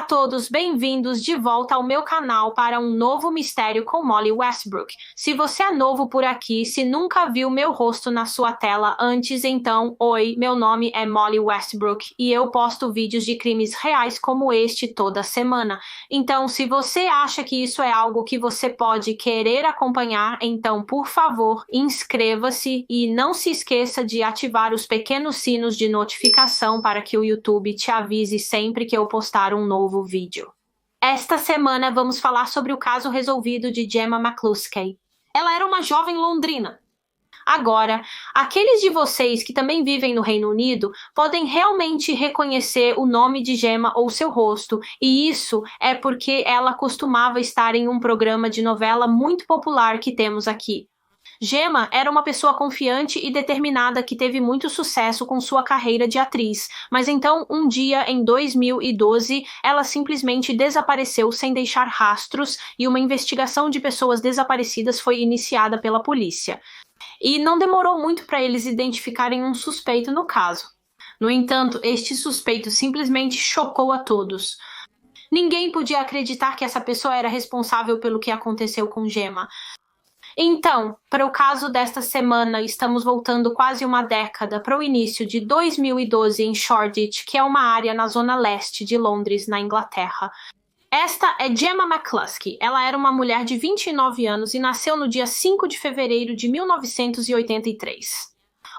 todos, bem-vindos de volta ao meu canal para um novo mistério com Molly Westbrook. Se você é novo por aqui, se nunca viu meu rosto na sua tela antes, então, oi, meu nome é Molly Westbrook e eu posto vídeos de crimes reais como este toda semana. Então, se você acha que isso é algo que você pode querer acompanhar, então, por favor, inscreva-se e não se esqueça de ativar os pequenos sinos de notificação para que o YouTube te avise sempre que eu postar um novo vídeo. Esta semana vamos falar sobre o caso resolvido de Gemma McCluskey. Ela era uma jovem londrina. Agora, aqueles de vocês que também vivem no Reino Unido podem realmente reconhecer o nome de Gemma ou seu rosto, e isso é porque ela costumava estar em um programa de novela muito popular que temos aqui. Gemma era uma pessoa confiante e determinada que teve muito sucesso com sua carreira de atriz, mas então, um dia, em 2012, ela simplesmente desapareceu sem deixar rastros e uma investigação de pessoas desaparecidas foi iniciada pela polícia. E não demorou muito para eles identificarem um suspeito no caso. No entanto, este suspeito simplesmente chocou a todos. Ninguém podia acreditar que essa pessoa era responsável pelo que aconteceu com Gemma. Então, para o caso desta semana, estamos voltando quase uma década para o início de 2012 em Shoreditch, que é uma área na zona leste de Londres, na Inglaterra. Esta é Gemma McCluskey. Ela era uma mulher de 29 anos e nasceu no dia 5 de fevereiro de 1983.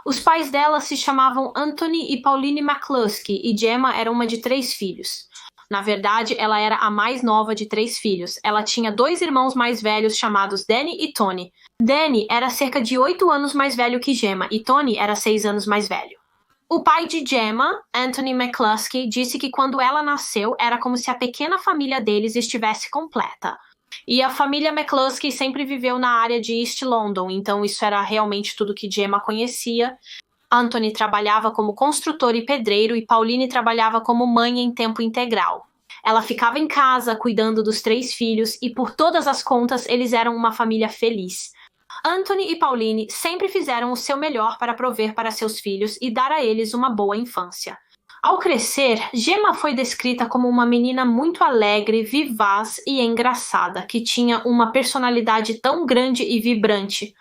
Os pais dela se chamavam Anthony e Pauline McCluskey e Gemma era uma de 3 filhos. Na verdade, ela era a mais nova de 3 filhos. Ela tinha 2 irmãos mais velhos chamados Danny e Tony. Danny era cerca de 8 anos mais velho que Gemma e Tony era 6 anos mais velho. O pai de Gemma, Anthony McCluskey, disse que quando ela nasceu era como se a pequena família deles estivesse completa. E a família McCluskey sempre viveu na área de East London, então isso era realmente tudo que Gemma conhecia. Anthony trabalhava como construtor e pedreiro e Pauline trabalhava como mãe em tempo integral. Ela ficava em casa cuidando dos 3 filhos e por todas as contas eles eram uma família feliz. Anthony e Pauline sempre fizeram o seu melhor para prover para seus filhos e dar a eles uma boa infância. Ao crescer, Gemma foi descrita como uma menina muito alegre, vivaz e engraçada, que tinha uma personalidade tão grande e vibrante.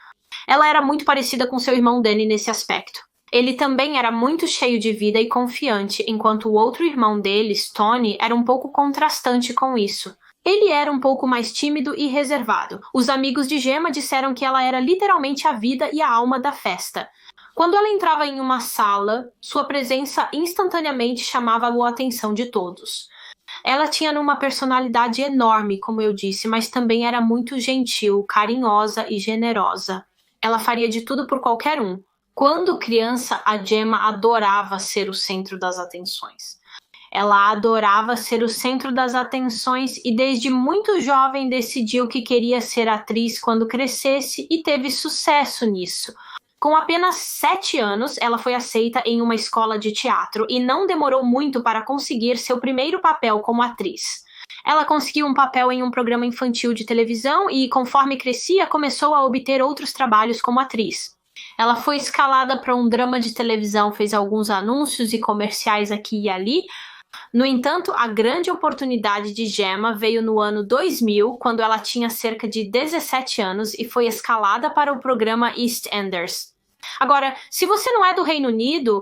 Ela era muito parecida com seu irmão Danny nesse aspecto. Ele também era muito cheio de vida e confiante, enquanto o outro irmão deles, Tony, era um pouco contrastante com isso. Ele era um pouco mais tímido e reservado. Os amigos de Gemma disseram que ela era literalmente a vida e a alma da festa. Quando ela entrava em uma sala, sua presença instantaneamente chamava a atenção de todos. Ela tinha uma personalidade enorme, como eu disse, mas também era muito gentil, carinhosa e generosa. Ela faria de tudo por qualquer um. Quando criança, a Gemma adorava ser o centro das atenções. Ela adorava ser o centro das atenções e desde muito jovem decidiu que queria ser atriz quando crescesse e teve sucesso nisso. Com apenas 7 anos, ela foi aceita em uma escola de teatro e não demorou muito para conseguir seu primeiro papel como atriz. Ela conseguiu um papel em um programa infantil de televisão e, conforme crescia, começou a obter outros trabalhos como atriz. Ela foi escalada para um drama de televisão, fez alguns anúncios e comerciais aqui e ali. No entanto, a grande oportunidade de Gemma veio no ano 2000, quando ela tinha cerca de 17 anos e foi escalada para o programa EastEnders. Agora, se você não é do Reino Unido,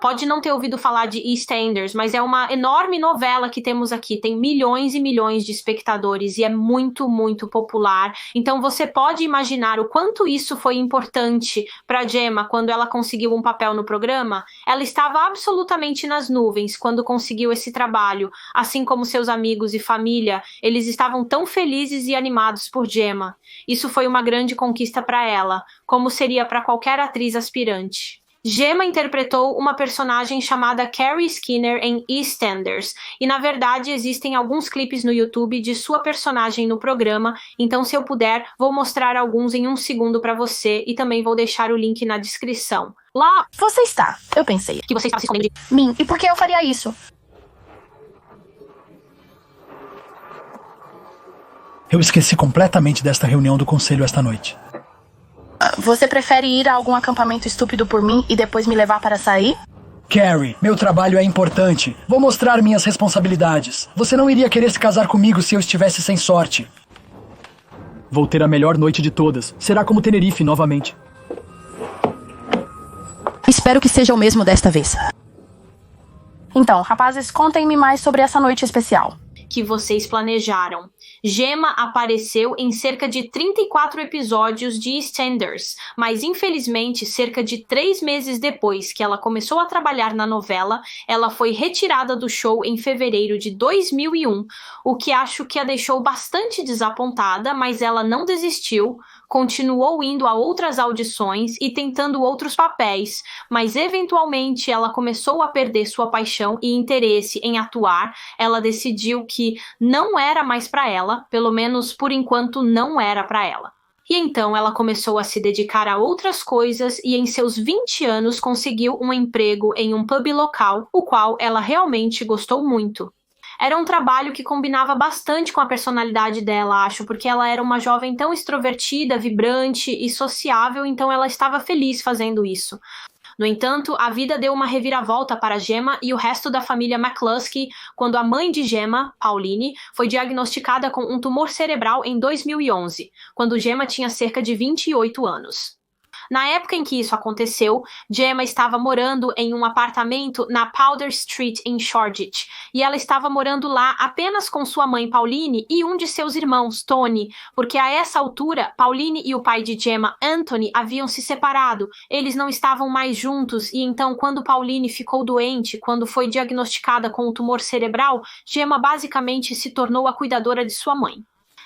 pode não ter ouvido falar de EastEnders, mas é uma enorme novela que temos aqui. Tem milhões e milhões de espectadores e é muito, muito popular. Então você pode imaginar o quanto isso foi importante para Gemma quando ela conseguiu um papel no programa. Ela estava absolutamente nas nuvens quando conseguiu esse trabalho, assim como seus amigos e família. Eles estavam tão felizes e animados por Gemma. Isso foi uma grande conquista para ela, como seria para qualquer atriz aspirante. Gemma interpretou uma personagem chamada Carrie Skinner em EastEnders, e na verdade existem alguns clipes no YouTube de sua personagem no programa, então se eu puder, vou mostrar alguns em um segundo para você e também vou deixar o link na descrição. Lá você está, eu pensei. Que você estava se escondendo de mim, e por que eu faria isso? Eu esqueci completamente desta reunião do conselho esta noite. Você prefere ir a algum acampamento estúpido por mim e depois me levar para sair? Carrie, meu trabalho é importante. Vou mostrar minhas responsabilidades. Você não iria querer se casar comigo se eu estivesse sem sorte. Vou ter a melhor noite de todas. Será como Tenerife novamente. Espero que seja o mesmo desta vez. Então, rapazes, contem-me mais sobre essa noite especial. Que vocês planejaram. Gemma apareceu em cerca de 34 episódios de EastEnders, mas infelizmente, cerca de 3 meses depois que ela começou a trabalhar na novela, ela foi retirada do show em fevereiro de 2001, o que acho que a deixou bastante desapontada, mas ela não desistiu, continuou indo a outras audições e tentando outros papéis, mas eventualmente ela começou a perder sua paixão e interesse em atuar. Ela decidiu que não era mais para ela, pelo menos por enquanto não era para ela. E então ela começou a se dedicar a outras coisas e em seus 20 anos conseguiu um emprego em um pub local, o qual ela realmente gostou muito. Era um trabalho que combinava bastante com a personalidade dela, acho, porque ela era uma jovem tão extrovertida, vibrante e sociável, então ela estava feliz fazendo isso. No entanto, a vida deu uma reviravolta para Gemma e o resto da família McCluskey quando a mãe de Gemma, Pauline, foi diagnosticada com um tumor cerebral em 2011, quando Gemma tinha cerca de 28 anos. Na época em que isso aconteceu, Gemma estava morando em um apartamento na Powder Street, em Shoreditch, e ela estava morando lá apenas com sua mãe Pauline e um de seus irmãos, Tony, porque a essa altura, Pauline e o pai de Gemma, Anthony, haviam se separado, eles não estavam mais juntos, e então quando Pauline ficou doente, quando foi diagnosticada com o tumor cerebral, Gemma basicamente se tornou a cuidadora de sua mãe.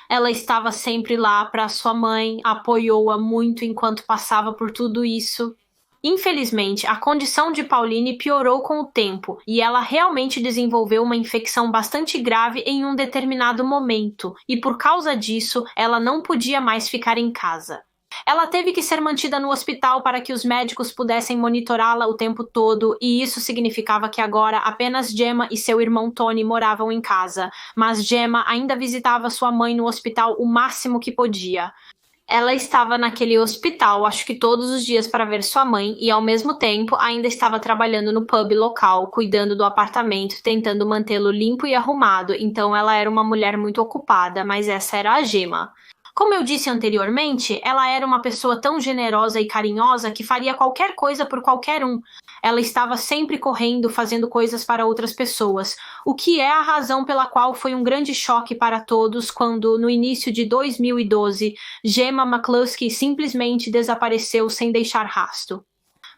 Ela estava sempre lá para sua mãe, apoiou-a muito enquanto passava por tudo isso. Infelizmente, a condição de Pauline piorou com o tempo e ela realmente desenvolveu uma infecção bastante grave em um determinado momento, e por causa disso, ela não podia mais ficar em casa. Ela teve que ser mantida no hospital para que os médicos pudessem monitorá-la o tempo todo, e isso significava que agora apenas Gemma e seu irmão Tony moravam em casa, mas Gemma ainda visitava sua mãe no hospital o máximo que podia. Ela estava naquele hospital, acho que todos os dias para ver sua mãe, e ao mesmo tempo ainda estava trabalhando no pub local, cuidando do apartamento, tentando mantê-lo limpo e arrumado, então ela era uma mulher muito ocupada, mas essa era a Gemma. Como eu disse anteriormente, ela era uma pessoa tão generosa e carinhosa que faria qualquer coisa por qualquer um. Ela estava sempre correndo, fazendo coisas para outras pessoas, o que é a razão pela qual foi um grande choque para todos quando, no início de 2012, Gemma McCluskey simplesmente desapareceu sem deixar rastro.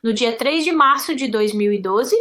No dia 3 de março de 2012,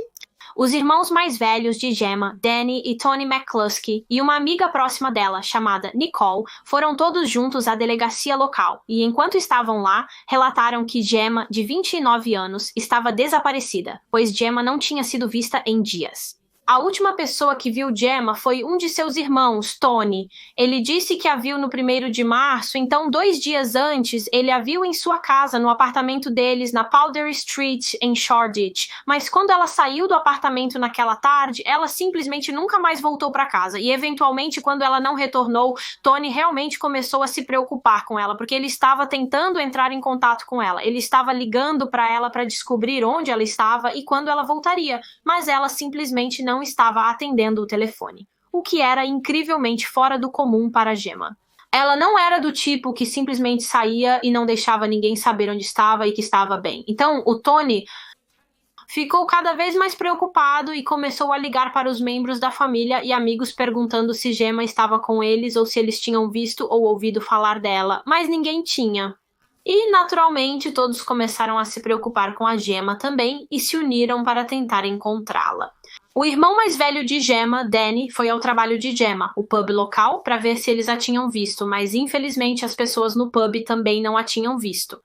os irmãos mais velhos de Gemma, Danny e Tony McCluskey, e uma amiga próxima dela, chamada Nicole, foram todos juntos à delegacia local, e enquanto estavam lá, relataram que Gemma, de 29 anos, estava desaparecida, pois Gemma não tinha sido vista em dias. A última pessoa que viu Gemma foi um de seus irmãos, Tony. Ele disse que a viu no 1º de março, então 2 dias antes ele a viu em sua casa, no apartamento deles, na Powder Street, em Shoreditch. Mas quando ela saiu do apartamento naquela tarde, ela simplesmente nunca mais voltou para casa. E eventualmente, quando ela não retornou, Tony realmente começou a se preocupar com ela, porque ele estava tentando entrar em contato com ela. Ele estava ligando para ela para descobrir onde ela estava e quando ela voltaria, mas ela simplesmente não estava atendendo o telefone, o que era incrivelmente fora do comum para Gemma. Ela não era do tipo que simplesmente saía e não deixava ninguém saber onde estava e que estava bem. Então, o Tony ficou cada vez mais preocupado e começou a ligar para os membros da família e amigos perguntando se Gemma estava com eles ou se eles tinham visto ou ouvido falar dela, mas ninguém tinha. E, naturalmente, todos começaram a se preocupar com a Gemma também e se uniram para tentar encontrá-la. O irmão mais velho de Gemma, Danny, foi ao trabalho de Gemma, o pub local, para ver se eles a tinham visto, mas infelizmente as pessoas no pub também não a tinham visto.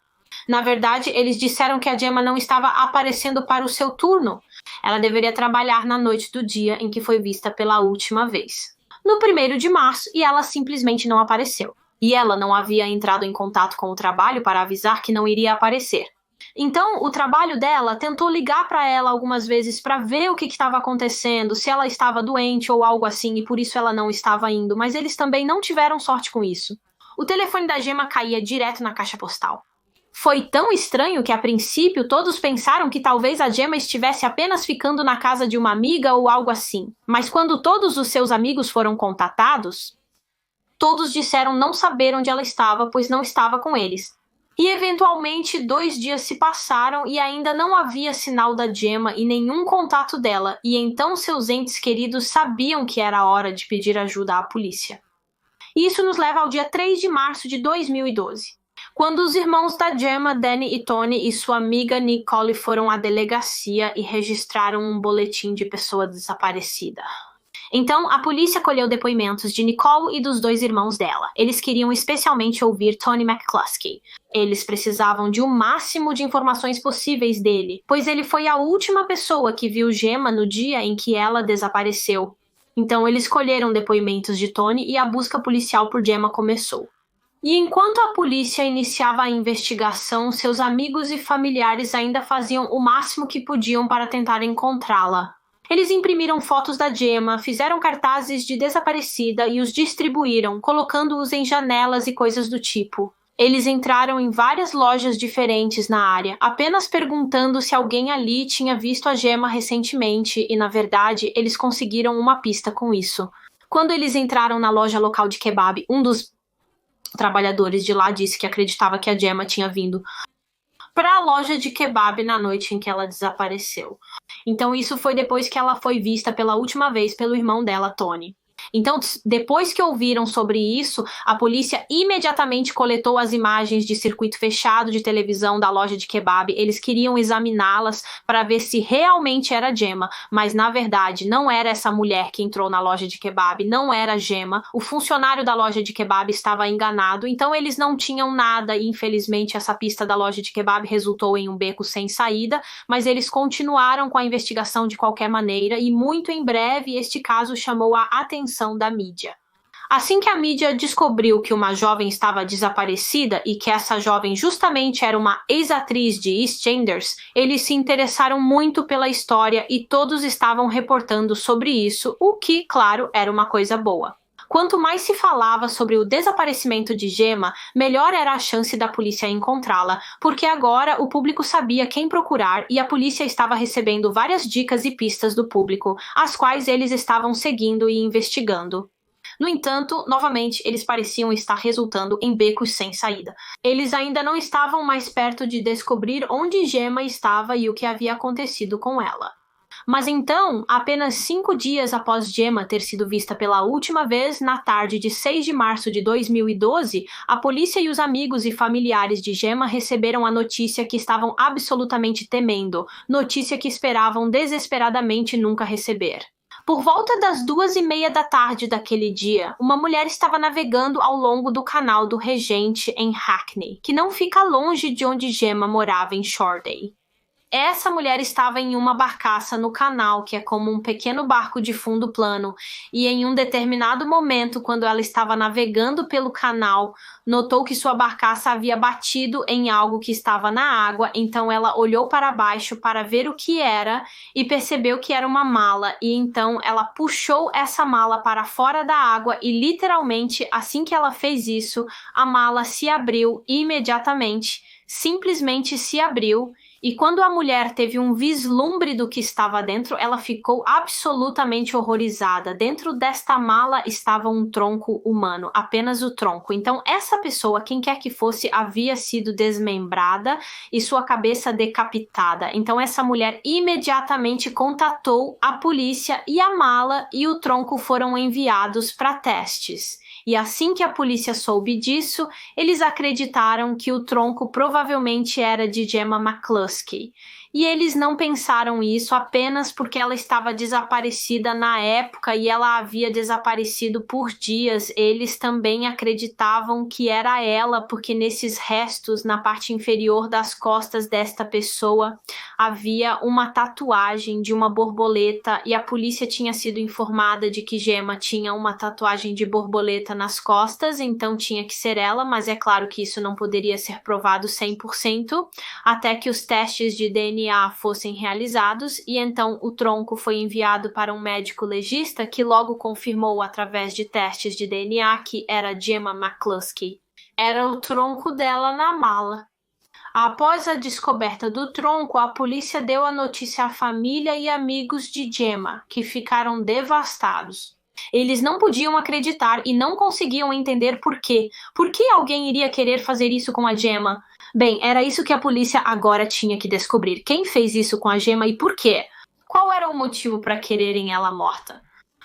Na verdade, eles disseram que a Gemma não estava aparecendo para o seu turno. Ela deveria trabalhar na noite do dia em que foi vista pela última vez. No 1º de março, e ela simplesmente não apareceu. E ela não havia entrado em contato com o trabalho para avisar que não iria aparecer. Então, o trabalho dela tentou ligar para ela algumas vezes para ver o que estava acontecendo, se ela estava doente ou algo assim, e por isso ela não estava indo, mas eles também não tiveram sorte com isso. O telefone da Gemma caía direto na caixa postal. Foi tão estranho que, a princípio, todos pensaram que talvez a Gemma estivesse apenas ficando na casa de uma amiga ou algo assim. Mas quando todos os seus amigos foram contatados, todos disseram não saber onde ela estava, pois não estava com eles. E, eventualmente, 2 dias se passaram e ainda não havia sinal da Gemma e nenhum contato dela, e então seus entes queridos sabiam que era hora de pedir ajuda à polícia. E isso nos leva ao dia 3 de março de 2012. Quando os irmãos da Gemma, Danny e Tony, e sua amiga Nicole foram à delegacia e registraram um boletim de pessoa desaparecida. Então, a polícia colheu depoimentos de Nicole e dos 2 irmãos dela. Eles queriam especialmente ouvir Tony McCluskey. Eles precisavam de o máximo de informações possíveis dele, pois ele foi a última pessoa que viu Gemma no dia em que ela desapareceu. Então, eles colheram depoimentos de Tony e a busca policial por Gemma começou. E enquanto a polícia iniciava a investigação, seus amigos e familiares ainda faziam o máximo que podiam para tentar encontrá-la. Eles imprimiram fotos da Gemma, fizeram cartazes de desaparecida e os distribuíram, colocando-os em janelas e coisas do tipo. Eles entraram em várias lojas diferentes na área, apenas perguntando se alguém ali tinha visto a Gemma recentemente e, na verdade, eles conseguiram uma pista com isso. Quando eles entraram na loja local de kebab, um dos trabalhadores de lá disse que acreditava que a Gemma tinha vindo para a loja de kebab na noite em que ela desapareceu. Então isso foi depois que ela foi vista pela última vez pelo irmão dela, Tony. Então, depois que ouviram sobre isso, a polícia imediatamente coletou as imagens de circuito fechado de televisão da loja de kebab. Eles queriam examiná-las para ver se realmente era Gemma, mas na verdade não era essa mulher que entrou na loja de kebab, não era Gemma. O funcionário da loja de kebab estava enganado, então eles não tinham nada e infelizmente essa pista da loja de kebab resultou em um beco sem saída, mas eles continuaram com a investigação de qualquer maneira e muito em breve este caso chamou a atenção da mídia. Assim que a mídia descobriu que uma jovem estava desaparecida e que essa jovem justamente era uma ex-atriz de EastEnders, eles se interessaram muito pela história e todos estavam reportando sobre isso, o que, claro, era uma coisa boa. Quanto mais se falava sobre o desaparecimento de Gemma, melhor era a chance da polícia encontrá-la, porque agora o público sabia quem procurar e a polícia estava recebendo várias dicas e pistas do público, as quais eles estavam seguindo e investigando. No entanto, novamente, eles pareciam estar resultando em becos sem saída. Eles ainda não estavam mais perto de descobrir onde Gemma estava e o que havia acontecido com ela. Mas então, apenas 5 dias após Gemma ter sido vista pela última vez, na tarde de 6 de março de 2012, a polícia e os amigos e familiares de Gemma receberam a notícia que estavam absolutamente temendo, notícia que esperavam desesperadamente nunca receber. Por volta das 2:30 da tarde daquele dia, uma mulher estava navegando ao longo do canal do Regente em Hackney, que não fica longe de onde Gemma morava em Shoreditch. Essa mulher estava em uma barcaça no canal, que é como um pequeno barco de fundo plano, e em um determinado momento, quando ela estava navegando pelo canal, notou que sua barcaça havia batido em algo que estava na água, então ela olhou para baixo para ver o que era e percebeu que era uma mala, e então ela puxou essa mala para fora da água e literalmente, assim que ela fez isso, a mala se abriu imediatamente, simplesmente se abriu. E quando a mulher teve um vislumbre do que estava dentro, ela ficou absolutamente horrorizada. Dentro desta mala estava um tronco humano, apenas o tronco. Então, essa pessoa, quem quer que fosse, havia sido desmembrada e sua cabeça decapitada. Então, essa mulher imediatamente contatou a polícia e a mala e o tronco foram enviados para testes. E assim que a polícia soube disso, eles acreditaram que o tronco provavelmente era de Gemma McCluskey. E eles não pensaram isso apenas porque ela estava desaparecida na época e ela havia desaparecido por dias. Eles também acreditavam que era ela, porque nesses restos, na parte inferior das costas desta pessoa, havia uma tatuagem de uma borboleta e a polícia tinha sido informada de que Gemma tinha uma tatuagem de borboleta nas costas, então tinha que ser ela, mas é claro que isso não poderia ser provado 100%, até que os testes de DNA fossem realizados e então o tronco foi enviado para um médico legista que logo confirmou através de testes de DNA que era Gemma McCluskey. Era o tronco dela na mala. Após a descoberta do tronco, a polícia deu a notícia à família e amigos de Gemma, que ficaram devastados. Eles não podiam acreditar e não conseguiam entender por quê. Por que alguém iria querer fazer isso com a Gemma? Bem, era isso que a polícia agora tinha que descobrir. Quem fez isso com a Gemma e por quê? Qual era o motivo para quererem ela morta?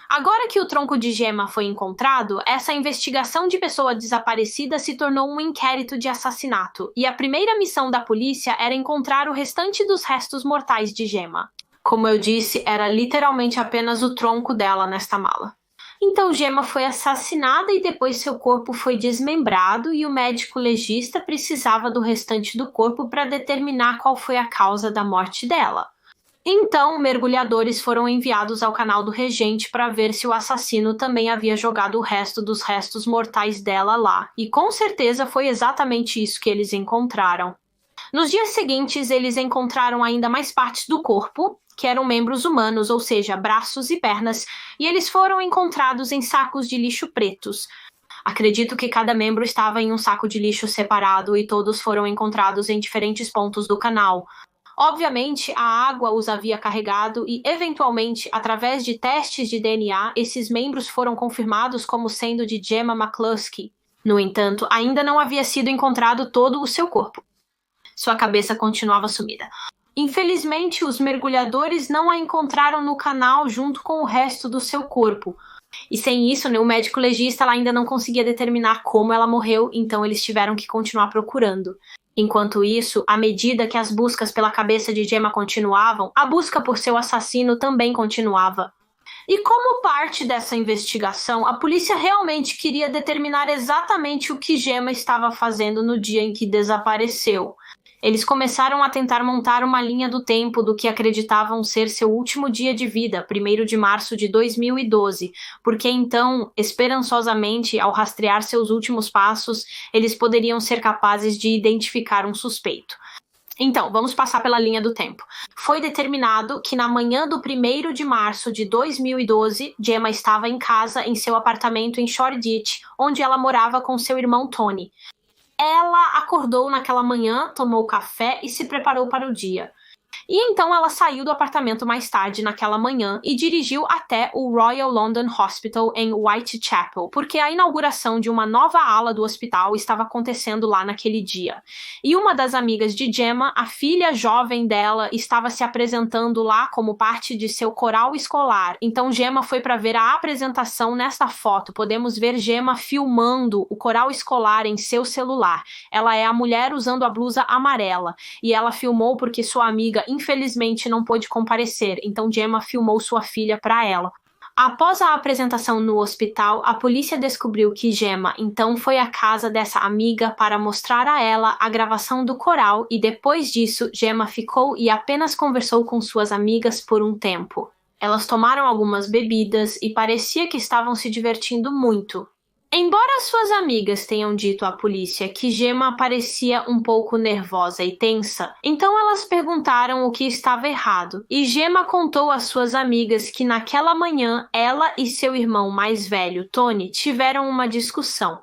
Agora que o tronco de Gemma foi encontrado, essa investigação de pessoa desaparecida se tornou um inquérito de assassinato, e a primeira missão da polícia era encontrar o restante dos restos mortais de Gemma. Como eu disse, era literalmente apenas o tronco dela nesta mala. Então Gemma foi assassinada e depois seu corpo foi desmembrado e o médico legista precisava do restante do corpo para determinar qual foi a causa da morte dela. Então, mergulhadores foram enviados ao canal do Regente para ver se o assassino também havia jogado o resto dos restos mortais dela lá, e com certeza foi exatamente isso que eles encontraram. Nos dias seguintes, eles encontraram ainda mais partes do corpo, que eram membros humanos, ou seja, braços e pernas, e eles foram encontrados em sacos de lixo pretos. Acredito que cada membro estava em um saco de lixo separado e todos foram encontrados em diferentes pontos do canal. Obviamente, a água os havia carregado e, eventualmente, através de testes de DNA, esses membros foram confirmados como sendo de Gemma McCluskey. No entanto, ainda não havia sido encontrado todo o seu corpo. Sua cabeça continuava sumida. Infelizmente, os mergulhadores não a encontraram no canal junto com o resto do seu corpo. E sem isso, o médico legista ela ainda não conseguia determinar como ela morreu, então eles tiveram que continuar procurando. Enquanto isso, à medida que as buscas pela cabeça de Gemma continuavam, a busca por seu assassino também continuava. E como parte dessa investigação, a polícia realmente queria determinar exatamente o que Gemma estava fazendo no dia em que desapareceu. Eles começaram a tentar montar uma linha do tempo do que acreditavam ser seu último dia de vida, 1º de março de 2012, porque então, esperançosamente, ao rastrear seus últimos passos, eles poderiam ser capazes de identificar um suspeito. Então, vamos passar pela linha do tempo. Foi determinado que na manhã do 1º de março de 2012, Gemma estava em casa em seu apartamento em Shoreditch, onde ela morava com seu irmão Tony. Ela acordou naquela manhã, tomou café e se preparou para o dia. E então ela saiu do apartamento mais tarde naquela manhã e dirigiu até o Royal London Hospital em Whitechapel, porque a inauguração de uma nova ala do hospital estava acontecendo lá naquele dia. E uma das amigas de Gemma, a filha jovem dela, estava se apresentando lá como parte de seu coral escolar. Então Gemma foi para ver a apresentação nesta foto. Podemos ver Gemma filmando o coral escolar em seu celular. Ela é a mulher usando a blusa amarela. E ela filmou porque sua amiga infelizmente não pôde comparecer, então Gemma filmou sua filha para ela. Após a apresentação no hospital, a polícia descobriu que Gemma então foi à casa dessa amiga para mostrar a ela a gravação do coral e depois disso Gemma ficou e apenas conversou com suas amigas por um tempo. Elas tomaram algumas bebidas e parecia que estavam se divertindo muito. Embora suas amigas tenham dito à polícia que Gemma parecia um pouco nervosa e tensa, então elas perguntaram o que estava errado, e Gemma contou às suas amigas que naquela manhã ela e seu irmão mais velho, Tony, tiveram uma discussão.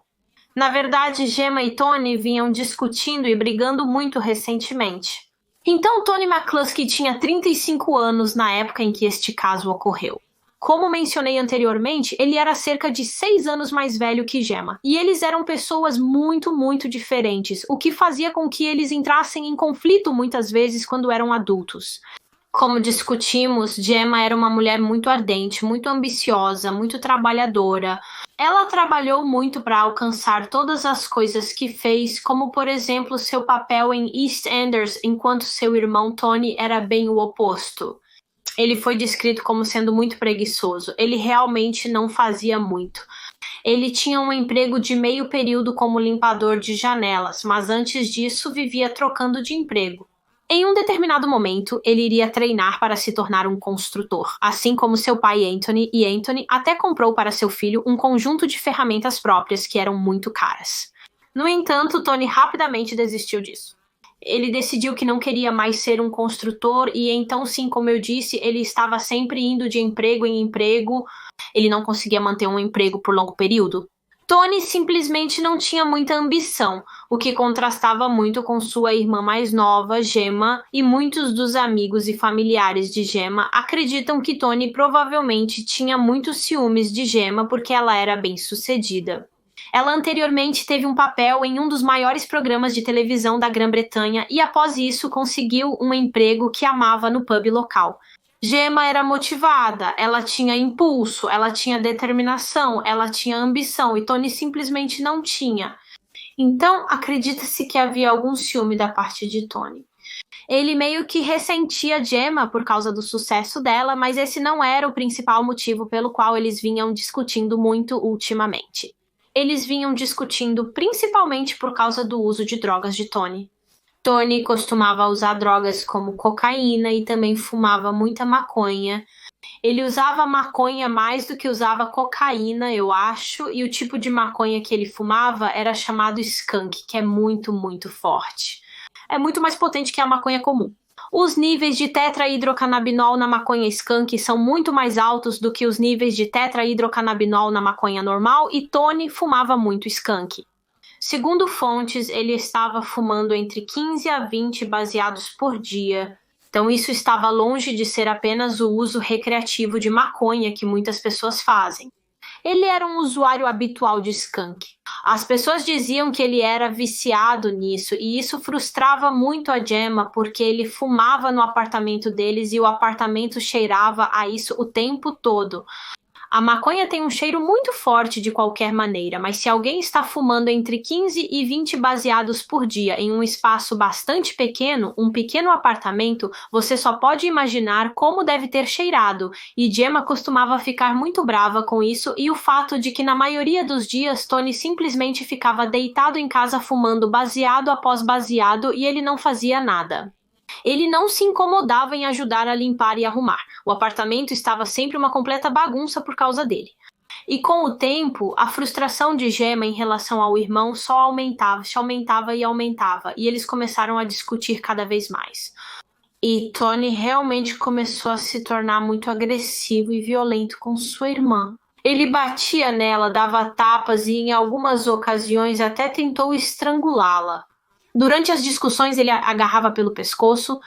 Na verdade, Gemma e Tony vinham discutindo e brigando muito recentemente. Então Tony McCluskey tinha 35 anos na época em que este caso ocorreu. Como mencionei anteriormente, ele era cerca de 6 anos mais velho que Gemma, e eles eram pessoas muito diferentes, o que fazia com que eles entrassem em conflito muitas vezes quando eram adultos. Como discutimos, Gemma era uma mulher muito ardente, muito ambiciosa, muito trabalhadora. Ela trabalhou muito para alcançar todas as coisas que fez, como por exemplo seu papel em EastEnders, enquanto seu irmão Tony era bem o oposto. Ele foi descrito como sendo muito preguiçoso. Ele realmente não fazia muito. Ele tinha um emprego de meio período como limpador de janelas, mas antes disso vivia trocando de emprego. Em um determinado momento, ele iria treinar para se tornar um construtor, assim como seu pai Anthony, e Anthony até comprou para seu filho um conjunto de ferramentas próprias que eram muito caras. No entanto, Tony rapidamente desistiu disso. Ele decidiu que não queria mais ser um construtor e então sim, como eu disse, ele estava sempre indo de emprego em emprego. Ele não conseguia manter um emprego por longo período. Tony simplesmente não tinha muita ambição, o que contrastava muito com sua irmã mais nova, Gemma, e muitos dos amigos e familiares de Gemma acreditam que Tony provavelmente tinha muitos ciúmes de Gemma porque ela era bem-sucedida. Ela anteriormente teve um papel em um dos maiores programas de televisão da Grã-Bretanha e após isso conseguiu um emprego que amava no pub local. Gemma era motivada, ela tinha impulso, ela tinha determinação, ela tinha ambição e Tony simplesmente não tinha. Então, acredita-se que havia algum ciúme da parte de Tony. Ele meio que ressentia Gemma por causa do sucesso dela, mas esse não era o principal motivo pelo qual eles vinham discutindo muito ultimamente. Eles vinham discutindo principalmente por causa do uso de drogas de Tony. Tony costumava usar drogas como cocaína e também fumava muita maconha. Ele usava maconha mais do que usava cocaína, eu acho, e o tipo de maconha que ele fumava era chamado skunk, que é muito, muito forte. É muito mais potente que a maconha comum. Os níveis de tetrahidrocannabinol na maconha skunk são muito mais altos do que os níveis de tetrahidrocannabinol na maconha normal e Tony fumava muito skunk. Segundo fontes, ele estava fumando entre 15 a 20 baseados por dia. Então isso estava longe de ser apenas o uso recreativo de maconha que muitas pessoas fazem. Ele era um usuário habitual de skunk. As pessoas diziam que ele era viciado nisso e isso frustrava muito a Gemma porque ele fumava no apartamento deles e o apartamento cheirava a isso o tempo todo. A maconha tem um cheiro muito forte de qualquer maneira, mas se alguém está fumando entre 15 e 20 baseados por dia em um espaço bastante pequeno, um pequeno apartamento, você só pode imaginar como deve ter cheirado, e Gemma costumava ficar muito brava com isso e o fato de que na maioria dos dias Tony simplesmente ficava deitado em casa fumando baseado após baseado e ele não fazia nada. Ele não se incomodava em ajudar a limpar e arrumar. O apartamento estava sempre uma completa bagunça por causa dele. E com o tempo, a frustração de Gemma em relação ao irmão só aumentava e aumentava, e eles começaram a discutir cada vez mais. E Tony realmente começou a se tornar muito agressivo e violento com sua irmã. Ele batia nela, dava tapas e em algumas ocasiões até tentou estrangulá-la. Durante as discussões, ele a agarrava pelo pescoço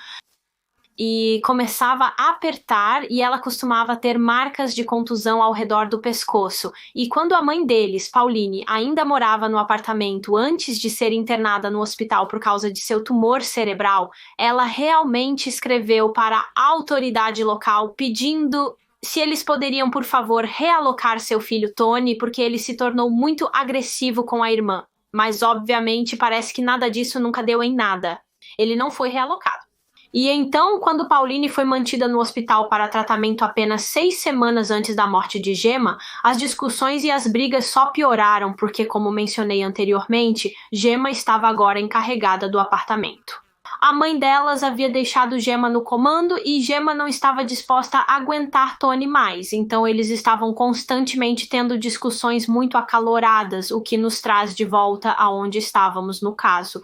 e começava a apertar e ela costumava ter marcas de contusão ao redor do pescoço. E quando a mãe deles, Pauline, ainda morava no apartamento antes de ser internada no hospital por causa de seu tumor cerebral, ela realmente escreveu para a autoridade local pedindo se eles poderiam, por favor, realocar seu filho Tony porque ele se tornou muito agressivo com a irmã. Mas, obviamente, parece que nada disso nunca deu em nada. Ele não foi realocado. E então, quando Pauline foi mantida no hospital para tratamento apenas 6 semanas antes da morte de Gemma, as discussões e as brigas só pioraram porque, como mencionei anteriormente, Gemma estava agora encarregada do apartamento. A mãe delas havia deixado Gemma no comando e Gemma não estava disposta a aguentar Tony mais, então eles estavam constantemente tendo discussões muito acaloradas, o que nos traz de volta aonde estávamos no caso.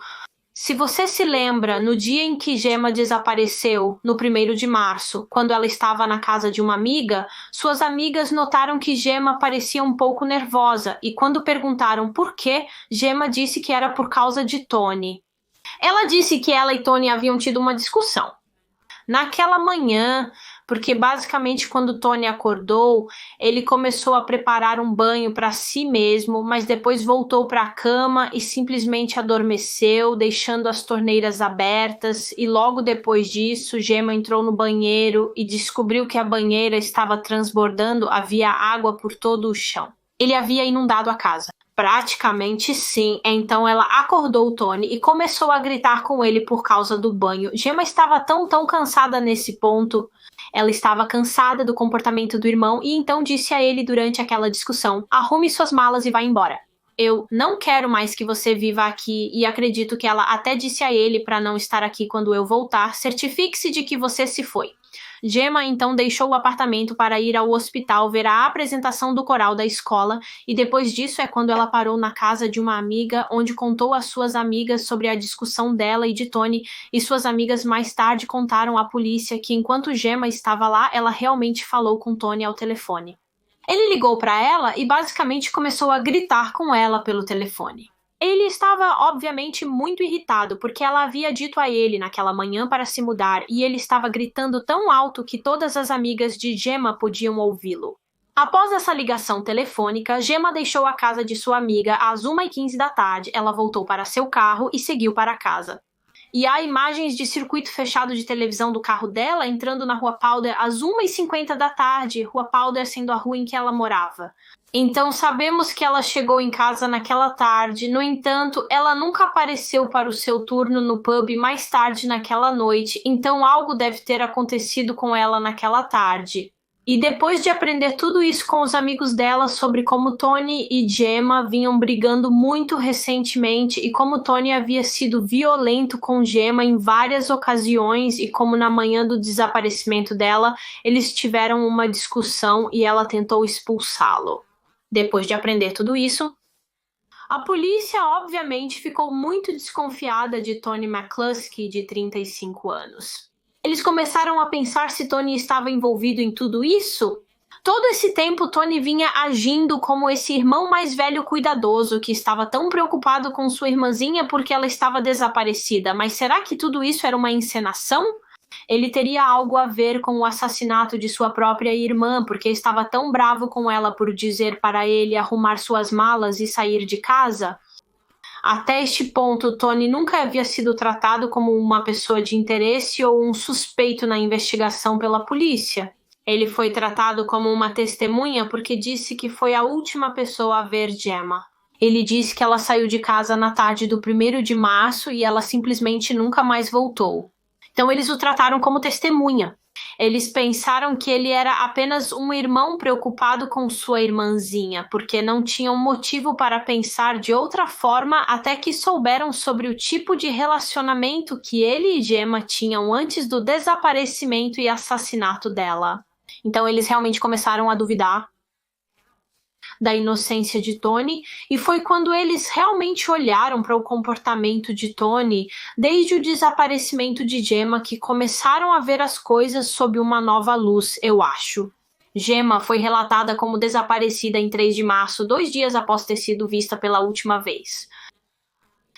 Se você se lembra, no dia em que Gemma desapareceu, no 1º de março, quando ela estava na casa de uma amiga, suas amigas notaram que Gemma parecia um pouco nervosa e quando perguntaram por quê, Gemma disse que era por causa de Tony. Ela disse que ela e Tony haviam tido uma discussão. Naquela manhã, porque basicamente quando Tony acordou, ele começou a preparar um banho para si mesmo, mas depois voltou para a cama e simplesmente adormeceu, deixando as torneiras abertas, e logo depois disso, Gemma entrou no banheiro e descobriu que a banheira estava transbordando, havia água por todo o chão. Ele havia inundado a casa. Praticamente sim, então ela acordou o Tony e começou a gritar com ele por causa do banho. Gemma estava tão cansada nesse ponto, ela estava cansada do comportamento do irmão e então disse a ele durante aquela discussão: arrume suas malas e vá embora. Eu não quero mais que você viva aqui e acredito que ela até disse a ele para não estar aqui quando eu voltar, certifique-se de que você se foi. Gemma então deixou o apartamento para ir ao hospital ver a apresentação do coral da escola e depois disso é quando ela parou na casa de uma amiga onde contou às suas amigas sobre a discussão dela e de Tony e suas amigas mais tarde contaram à polícia que enquanto Gemma estava lá, ela realmente falou com Tony ao telefone. Ele ligou para ela e basicamente começou a gritar com ela pelo telefone. Ele estava, obviamente, muito irritado, porque ela havia dito a ele naquela manhã para se mudar e ele estava gritando tão alto que todas as amigas de Gemma podiam ouvi-lo. Após essa ligação telefônica, Gemma deixou a casa de sua amiga às 1h15 da tarde. Ela voltou para seu carro e seguiu para casa. E há imagens de circuito fechado de televisão do carro dela entrando na Rua Powder às 1h50 da tarde, Rua Powder sendo a rua em que ela morava. Então sabemos que ela chegou em casa naquela tarde, no entanto, ela nunca apareceu para o seu turno no pub mais tarde naquela noite, então algo deve ter acontecido com ela naquela tarde. E depois de aprender tudo isso com os amigos dela sobre como Tony e Gemma vinham brigando muito recentemente e como Tony havia sido violento com Gemma em várias ocasiões e como na manhã do desaparecimento dela, eles tiveram uma discussão e ela tentou expulsá-lo. Depois de aprender tudo isso, a polícia obviamente ficou muito desconfiada de Tony McCluskey, de 35 anos. Eles começaram a pensar se Tony estava envolvido em tudo isso. Todo esse tempo, Tony vinha agindo como esse irmão mais velho cuidadoso que estava tão preocupado com sua irmãzinha porque ela estava desaparecida. Mas será que tudo isso era uma encenação? Ele teria algo a ver com o assassinato de sua própria irmã, porque estava tão bravo com ela por dizer para ele arrumar suas malas e sair de casa? Até este ponto, Tony nunca havia sido tratado como uma pessoa de interesse ou um suspeito na investigação pela polícia. Ele foi tratado como uma testemunha porque disse que foi a última pessoa a ver Gemma. Ele disse que ela saiu de casa na tarde do 1º de março e ela simplesmente nunca mais voltou. Então eles o trataram como testemunha. Eles pensaram que ele era apenas um irmão preocupado com sua irmãzinha, porque não tinham motivo para pensar de outra forma até que souberam sobre o tipo de relacionamento que ele e Gemma tinham antes do desaparecimento e assassinato dela. Então eles realmente começaram a duvidar da inocência de Tony, e foi quando eles realmente olharam para o comportamento de Tony desde o desaparecimento de Gemma que começaram a ver as coisas sob uma nova luz, eu acho. Gemma foi relatada como desaparecida em 3 de março, 2 dias após ter sido vista pela última vez.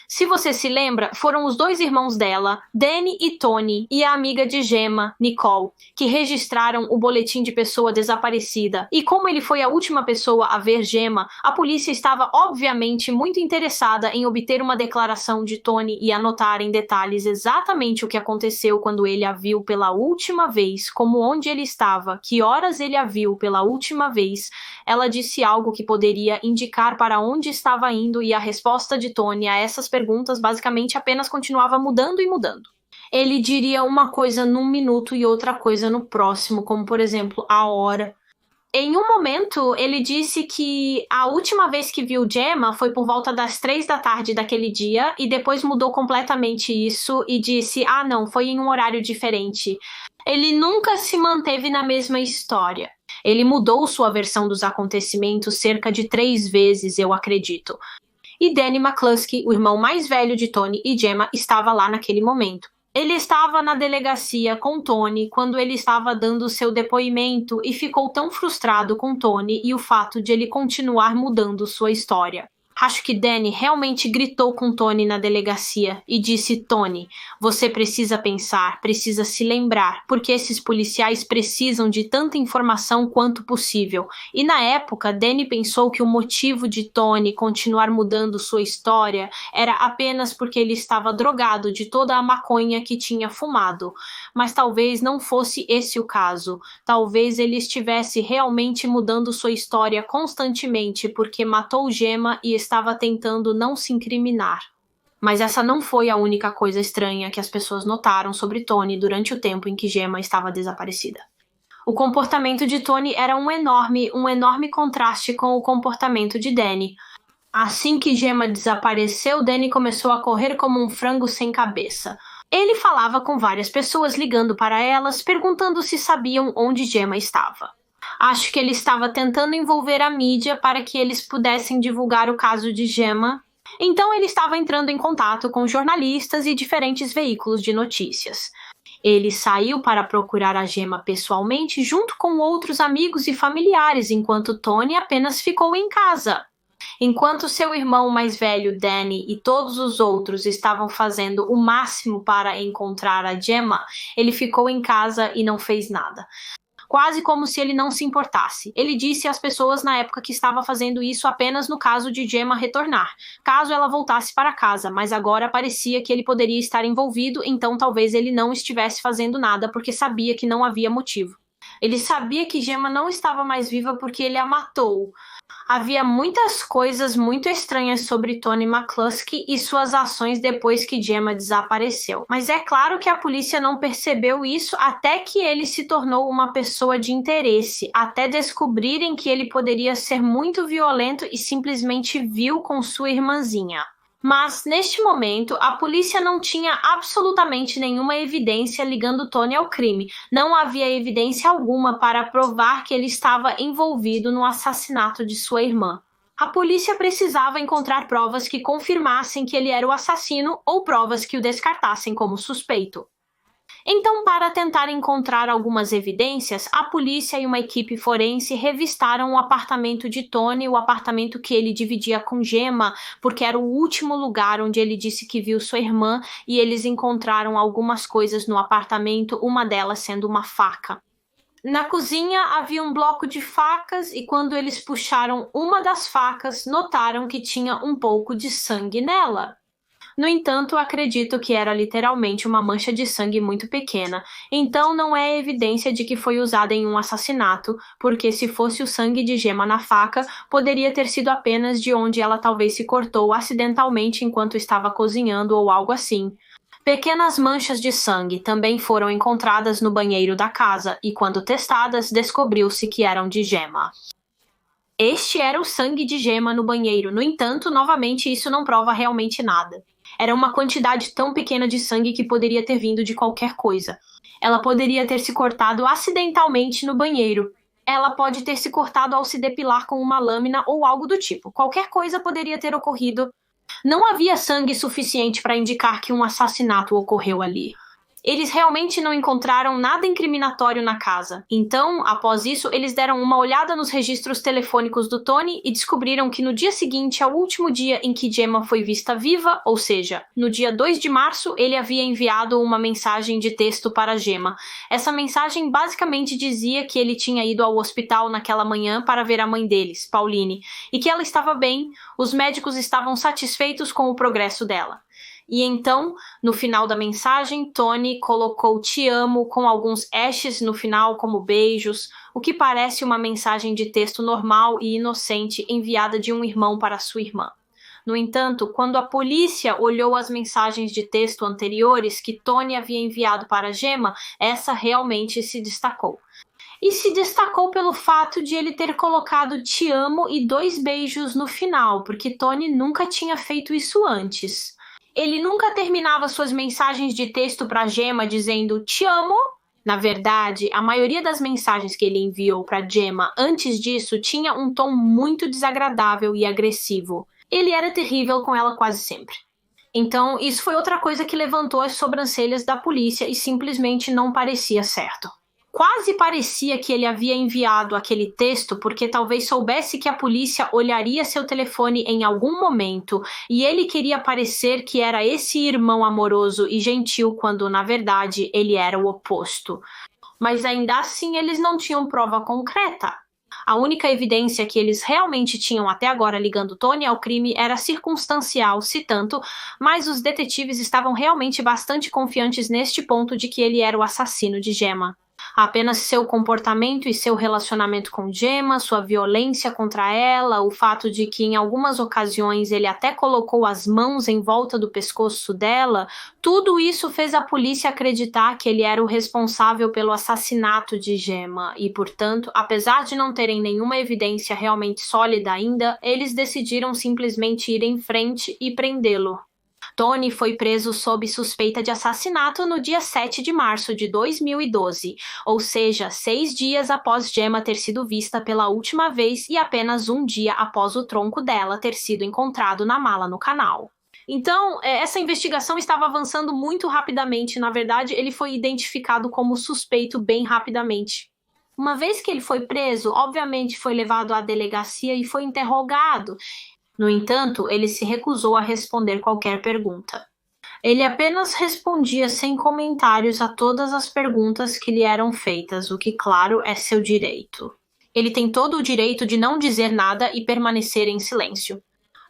Se você se lembra, foram os 2 irmãos dela, Danny e Tony, e a amiga de Gemma, Nicole, que registraram o boletim de pessoa desaparecida. E como ele foi a última pessoa a ver Gemma, a polícia estava obviamente muito interessada em obter uma declaração de Tony e anotar em detalhes exatamente o que aconteceu quando ele a viu pela última vez, como onde ele estava, que horas ele a viu pela última vez. Ela disse algo que poderia indicar para onde estava indo e a resposta de Tony a essas perguntas basicamente apenas continuava mudando e mudando. Ele diria uma coisa num minuto e outra coisa no próximo, como por exemplo, a hora. Em um momento, ele disse que a última vez que viu Gemma foi por volta das 3 da tarde daquele dia e depois mudou completamente isso e disse, não, foi em um horário diferente. Ele nunca se manteve na mesma história. Ele mudou sua versão dos acontecimentos cerca de 3 vezes, eu acredito. E Danny McCluskey, o irmão mais velho de Tony e Gemma, estava lá naquele momento. Ele estava na delegacia com Tony quando ele estava dando seu depoimento e ficou tão frustrado com Tony e o fato de ele continuar mudando sua história. Acho que Danny realmente gritou com Tony na delegacia e disse, Tony, você precisa pensar, precisa se lembrar, porque esses policiais precisam de tanta informação quanto possível. E na época, Danny pensou que o motivo de Tony continuar mudando sua história era apenas porque ele estava drogado de toda a maconha que tinha fumado. Mas talvez não fosse esse o caso. Talvez ele estivesse realmente mudando sua história constantemente porque matou Gemma e estava tentando não se incriminar. Mas essa não foi a única coisa estranha que as pessoas notaram sobre Tony durante o tempo em que Gemma estava desaparecida. O comportamento de Tony era um enorme contraste com o comportamento de Danny. Assim que Gemma desapareceu, Danny começou a correr como um frango sem cabeça. Ele falava com várias pessoas, ligando para elas, perguntando se sabiam onde Gemma estava. Acho que ele estava tentando envolver a mídia para que eles pudessem divulgar o caso de Gemma. Então ele estava entrando em contato com jornalistas e diferentes veículos de notícias. Ele saiu para procurar a Gemma pessoalmente junto com outros amigos e familiares, enquanto Tony apenas ficou em casa. Enquanto seu irmão mais velho, Danny, e todos os outros estavam fazendo o máximo para encontrar a Gemma, ele ficou em casa e não fez nada. Quase como se ele não se importasse. Ele disse às pessoas na época que estava fazendo isso apenas no caso de Gemma retornar, caso ela voltasse para casa, mas agora parecia que ele poderia estar envolvido, então talvez ele não estivesse fazendo nada porque sabia que não havia motivo. Ele sabia que Gemma não estava mais viva porque ele a matou. Havia muitas coisas muito estranhas sobre Tony McCluskey e suas ações depois que Gemma desapareceu. Mas é claro que a polícia não percebeu isso até que ele se tornou uma pessoa de interesse, até descobrirem que ele poderia ser muito violento e simplesmente vil com sua irmãzinha. Mas, neste momento, a polícia não tinha absolutamente nenhuma evidência ligando Tony ao crime. Não havia evidência alguma para provar que ele estava envolvido no assassinato de sua irmã. A polícia precisava encontrar provas que confirmassem que ele era o assassino ou provas que o descartassem como suspeito. Então, para tentar encontrar algumas evidências, a polícia e uma equipe forense revistaram o apartamento de Tony, o apartamento que ele dividia com Gemma, porque era o último lugar onde ele disse que viu sua irmã, e eles encontraram algumas coisas no apartamento, uma delas sendo uma faca. Na cozinha havia um bloco de facas e quando eles puxaram uma das facas, notaram que tinha um pouco de sangue nela. No entanto, acredito que era literalmente uma mancha de sangue muito pequena, então não é evidência de que foi usada em um assassinato, porque se fosse o sangue de Gemma na faca, poderia ter sido apenas de onde ela talvez se cortou acidentalmente enquanto estava cozinhando ou algo assim. Pequenas manchas de sangue também foram encontradas no banheiro da casa e, quando testadas, descobriu-se que eram de Gemma. Este era o sangue de Gemma no banheiro, no entanto, novamente isso não prova realmente nada. Era uma quantidade tão pequena de sangue que poderia ter vindo de qualquer coisa. Ela poderia ter se cortado acidentalmente no banheiro. Ela pode ter se cortado ao se depilar com uma lâmina ou algo do tipo. Qualquer coisa poderia ter ocorrido. Não havia sangue suficiente para indicar que um assassinato ocorreu ali. Eles realmente não encontraram nada incriminatório na casa. Então, após isso, eles deram uma olhada nos registros telefônicos do Tony e descobriram que no dia seguinte ao último dia em que Gemma foi vista viva, ou seja, no dia 2 de março, ele havia enviado uma mensagem de texto para Gemma. Essa mensagem basicamente dizia que ele tinha ido ao hospital naquela manhã para ver a mãe deles, Pauline, e que ela estava bem, os médicos estavam satisfeitos com o progresso dela. E então, no final da mensagem, Tony colocou "te amo" com alguns hashes no final como beijos, o que parece uma mensagem de texto normal e inocente enviada de um irmão para sua irmã. No entanto, quando a polícia olhou as mensagens de texto anteriores que Tony havia enviado para Gemma, essa realmente se destacou. E se destacou pelo fato de ele ter colocado "te amo" e 2 beijos no final, porque Tony nunca tinha feito isso antes. Ele nunca terminava suas mensagens de texto para Gemma dizendo "te amo". Na verdade, a maioria das mensagens que ele enviou para Gemma antes disso tinha um tom muito desagradável e agressivo. Ele era terrível com ela quase sempre. Então, isso foi outra coisa que levantou as sobrancelhas da polícia e simplesmente não parecia certo. Quase parecia que ele havia enviado aquele texto porque talvez soubesse que a polícia olharia seu telefone em algum momento e ele queria parecer que era esse irmão amoroso e gentil quando, na verdade, ele era o oposto. Mas ainda assim, eles não tinham prova concreta. A única evidência que eles realmente tinham até agora ligando Tony ao crime era circunstancial, se tanto, mas os detetives estavam realmente bastante confiantes neste ponto de que ele era o assassino de Gemma. Apenas seu comportamento e seu relacionamento com Gemma, sua violência contra ela, o fato de que em algumas ocasiões ele até colocou as mãos em volta do pescoço dela, tudo isso fez a polícia acreditar que ele era o responsável pelo assassinato de Gemma e, portanto, apesar de não terem nenhuma evidência realmente sólida ainda, eles decidiram simplesmente ir em frente e prendê-lo. Tony foi preso sob suspeita de assassinato no dia 7 de março de 2012, ou seja, 6 dias após Gemma ter sido vista pela última vez e apenas um dia após o tronco dela ter sido encontrado na mala no canal. Então, essa investigação estava avançando muito rapidamente. Na verdade, ele foi identificado como suspeito bem rapidamente. Uma vez que ele foi preso, obviamente foi levado à delegacia e foi interrogado. No entanto, ele se recusou a responder qualquer pergunta. Ele apenas respondia sem comentários a todas as perguntas que lhe eram feitas, o que, claro, é seu direito. Ele tem todo o direito de não dizer nada e permanecer em silêncio.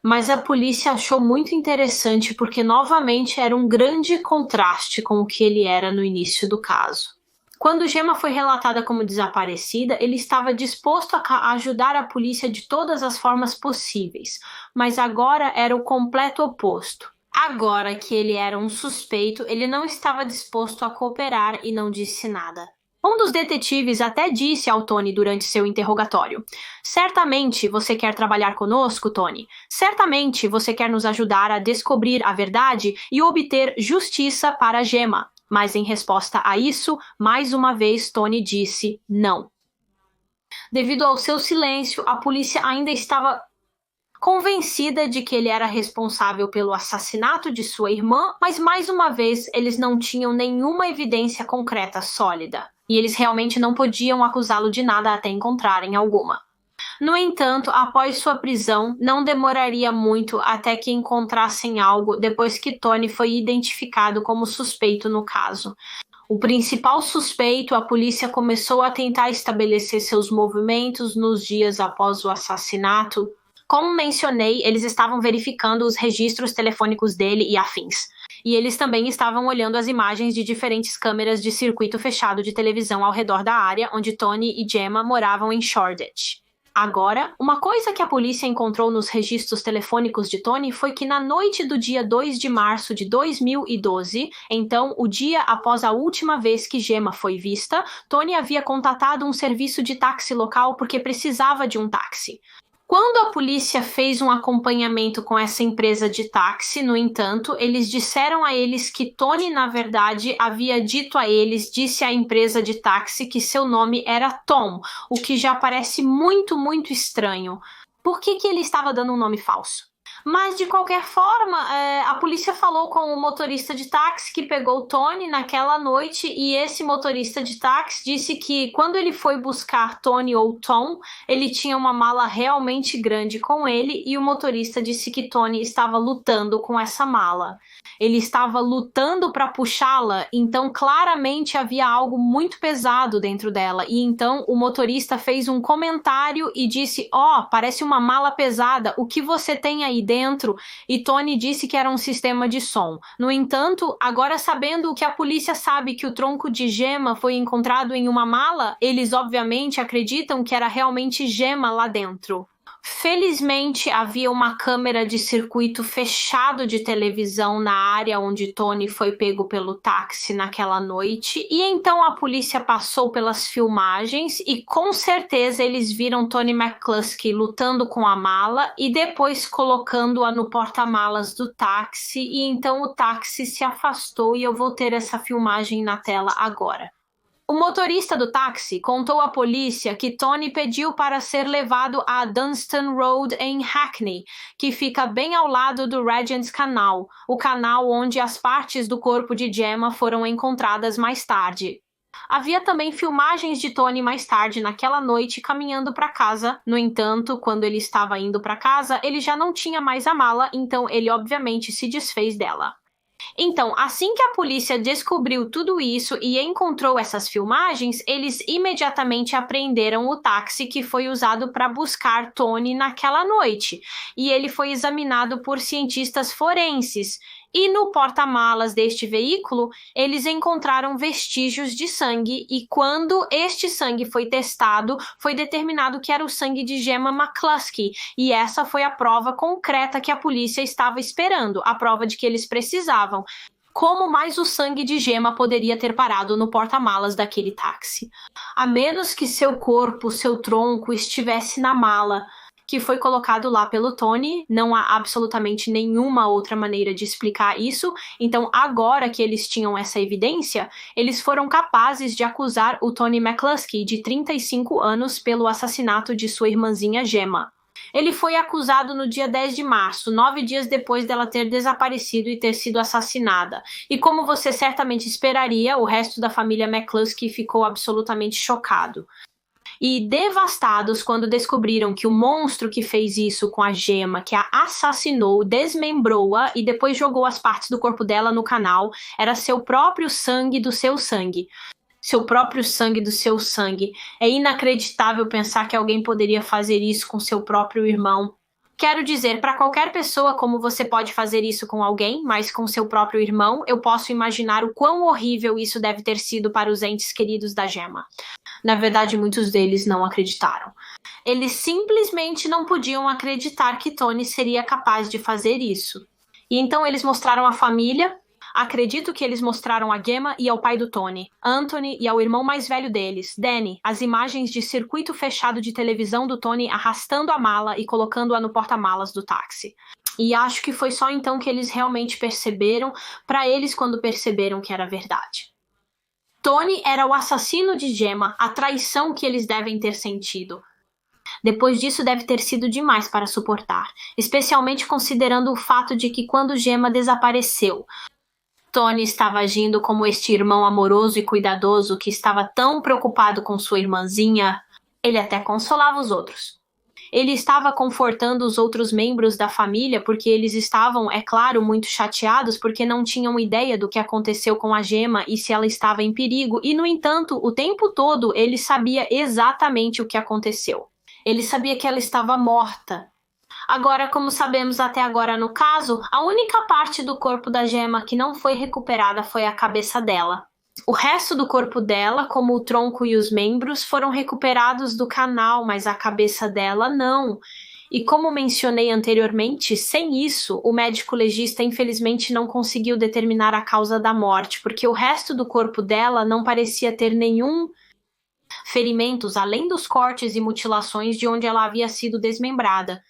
Mas a polícia achou muito interessante porque, novamente, era um grande contraste com o que ele era no início do caso. Quando Gemma foi relatada como desaparecida, ele estava disposto a ajudar a polícia de todas as formas possíveis, mas agora era o completo oposto. Agora que ele era um suspeito, ele não estava disposto a cooperar e não disse nada. Um dos detetives até disse ao Tony durante seu interrogatório: "Certamente você quer trabalhar conosco, Tony. Certamente você quer nos ajudar a descobrir a verdade e obter justiça para Gemma." Mas em resposta a isso, mais uma vez Tony disse não. Devido ao seu silêncio, a polícia ainda estava convencida de que ele era responsável pelo assassinato de sua irmã, mas mais uma vez eles não tinham nenhuma evidência concreta sólida. E eles realmente não podiam acusá-lo de nada até encontrarem alguma. No entanto, após sua prisão, não demoraria muito até que encontrassem algo depois que Tony foi identificado como suspeito no caso. O principal suspeito, a polícia começou a tentar estabelecer seus movimentos nos dias após o assassinato. Como mencionei, eles estavam verificando os registros telefônicos dele e afins. E eles também estavam olhando as imagens de diferentes câmeras de circuito fechado de televisão ao redor da área onde Tony e Gemma moravam em Shoreditch. Agora, uma coisa que a polícia encontrou nos registros telefônicos de Tony foi que na noite do dia 2 de março de 2012, então o dia após a última vez que Gemma foi vista, Tony havia contatado um serviço de táxi local porque precisava de um táxi. Quando a polícia fez um acompanhamento com essa empresa de táxi, no entanto, eles disseram a eles que Tony, na verdade, havia dito a eles, disse à empresa de táxi que seu nome era Tom, o que já parece muito, muito estranho. Por que ele estava dando um nome falso? Mas, de qualquer forma, a polícia falou com o motorista de táxi que pegou Tony naquela noite e esse motorista de táxi disse que quando ele foi buscar Tony ou Tom, ele tinha uma mala realmente grande com ele e o motorista disse que Tony estava lutando com essa mala. Ele estava lutando para puxá-la, então claramente havia algo muito pesado dentro dela. E então o motorista fez um comentário e disse: parece uma mala pesada, o que você tem aí dentro? E Tony disse que era um sistema de som. No entanto, agora sabendo que a polícia sabe que o tronco de Gemma foi encontrado em uma mala, eles obviamente acreditam que era realmente Gemma lá dentro. Felizmente, havia uma câmera de circuito fechado de televisão na área onde Tony foi pego pelo táxi naquela noite, e então a polícia passou pelas filmagens e com certeza eles viram Tony McCluskey lutando com a mala e depois colocando-a no porta-malas do táxi, e então o táxi se afastou e eu vou ter essa filmagem na tela agora. O motorista do táxi contou à polícia que Tony pediu para ser levado a Dunstan Road em Hackney, que fica bem ao lado do Regent's Canal, o canal onde as partes do corpo de Gemma foram encontradas mais tarde. Havia também filmagens de Tony mais tarde naquela noite caminhando para casa. No entanto, quando ele estava indo para casa, ele já não tinha mais a mala, então ele obviamente se desfez dela. Então, assim que a polícia descobriu tudo isso e encontrou essas filmagens, eles imediatamente apreenderam o táxi que foi usado para buscar Tony naquela noite, e ele foi examinado por cientistas forenses. E no porta-malas deste veículo, eles encontraram vestígios de sangue e quando este sangue foi testado, foi determinado que era o sangue de Gemma McCluskey. E essa foi a prova concreta que a polícia estava esperando, a prova de que eles precisavam. Como mais o sangue de Gemma poderia ter parado no porta-malas daquele táxi? A menos que seu corpo, seu tronco estivesse na mala, que foi colocado lá pelo Tony, não há absolutamente nenhuma outra maneira de explicar isso, então agora que eles tinham essa evidência, eles foram capazes de acusar o Tony McCluskey, de 35 anos, pelo assassinato de sua irmãzinha Gemma. Ele foi acusado no dia 10 de março, 9 dias depois dela ter desaparecido e ter sido assassinada. E como você certamente esperaria, o resto da família McCluskey ficou absolutamente chocado e devastados quando descobriram que o monstro que fez isso com a Gemma, que a assassinou, desmembrou-a e depois jogou as partes do corpo dela no canal, era seu próprio sangue do seu sangue. Seu próprio sangue do seu sangue. É inacreditável pensar que alguém poderia fazer isso com seu próprio irmão. Quero dizer, para qualquer pessoa, como você pode fazer isso com alguém, mas com seu próprio irmão, eu posso imaginar o quão horrível isso deve ter sido para os entes queridos da Gemma. Na verdade, muitos deles não acreditaram. Eles simplesmente não podiam acreditar que Tony seria capaz de fazer isso. E então eles mostraram à família. Acredito que eles mostraram a Gemma e ao pai do Tony, Anthony, e ao irmão mais velho deles, Danny, as imagens de circuito fechado de televisão do Tony arrastando a mala e colocando-a no porta-malas do táxi. E acho que foi só então que eles realmente perceberam, para eles quando perceberam que era verdade. Tony era o assassino de Gemma, a traição que eles devem ter sentido. Depois disso deve ter sido demais para suportar, especialmente considerando o fato de que quando Gemma desapareceu, Tony estava agindo como este irmão amoroso e cuidadoso que estava tão preocupado com sua irmãzinha. Ele até consolava os outros. Ele estava confortando os outros membros da família porque eles estavam, é claro, muito chateados porque não tinham ideia do que aconteceu com a Gemma e se ela estava em perigo. E, no entanto, o tempo todo ele sabia exatamente o que aconteceu. Ele sabia que ela estava morta. Agora, como sabemos até agora no caso, a única parte do corpo da Gemma que não foi recuperada foi a cabeça dela. O resto do corpo dela, como o tronco e os membros, foram recuperados do canal, mas a cabeça dela não. E como mencionei anteriormente, sem isso, o médico legista infelizmente não conseguiu determinar a causa da morte, porque o resto do corpo dela não parecia ter nenhum ferimentos, além dos cortes e mutilações de onde ela havia sido desmembrada.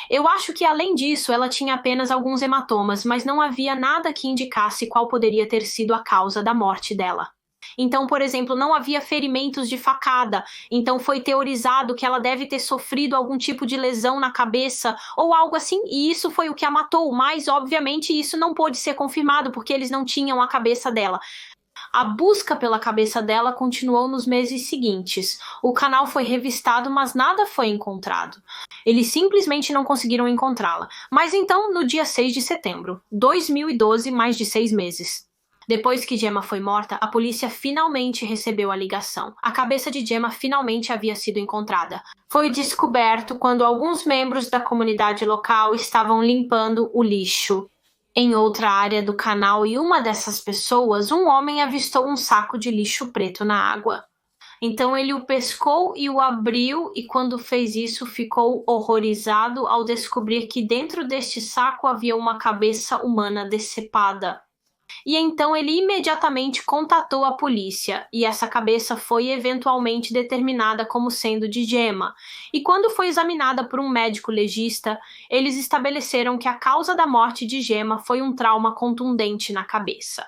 Eu acho que, além disso, ela tinha apenas alguns hematomas, mas não havia nada que indicasse qual poderia ter sido a causa da morte dela. Então, por exemplo, não havia ferimentos de facada, então foi teorizado que ela deve ter sofrido algum tipo de lesão na cabeça ou algo assim, e isso foi o que a matou, mas, obviamente, isso não pôde ser confirmado porque eles não tinham a cabeça dela. A busca pela cabeça dela continuou nos meses seguintes. O canal foi revistado, mas nada foi encontrado. Eles simplesmente não conseguiram encontrá-la. Mas então, no dia 6 de setembro, 2012, mais de 6 meses. Depois que Gemma foi morta, a polícia finalmente recebeu a ligação. A cabeça de Gemma finalmente havia sido encontrada. Foi descoberto quando alguns membros da comunidade local estavam limpando o lixo em outra área do canal, e uma dessas pessoas, um homem, avistou um saco de lixo preto na água. Então ele o pescou e o abriu, e quando fez isso ficou horrorizado ao descobrir que dentro deste saco havia uma cabeça humana decepada. E então ele imediatamente contatou a polícia, e essa cabeça foi eventualmente determinada como sendo de Gemma. E quando foi examinada por um médico legista, eles estabeleceram que a causa da morte de Gemma foi um trauma contundente na cabeça.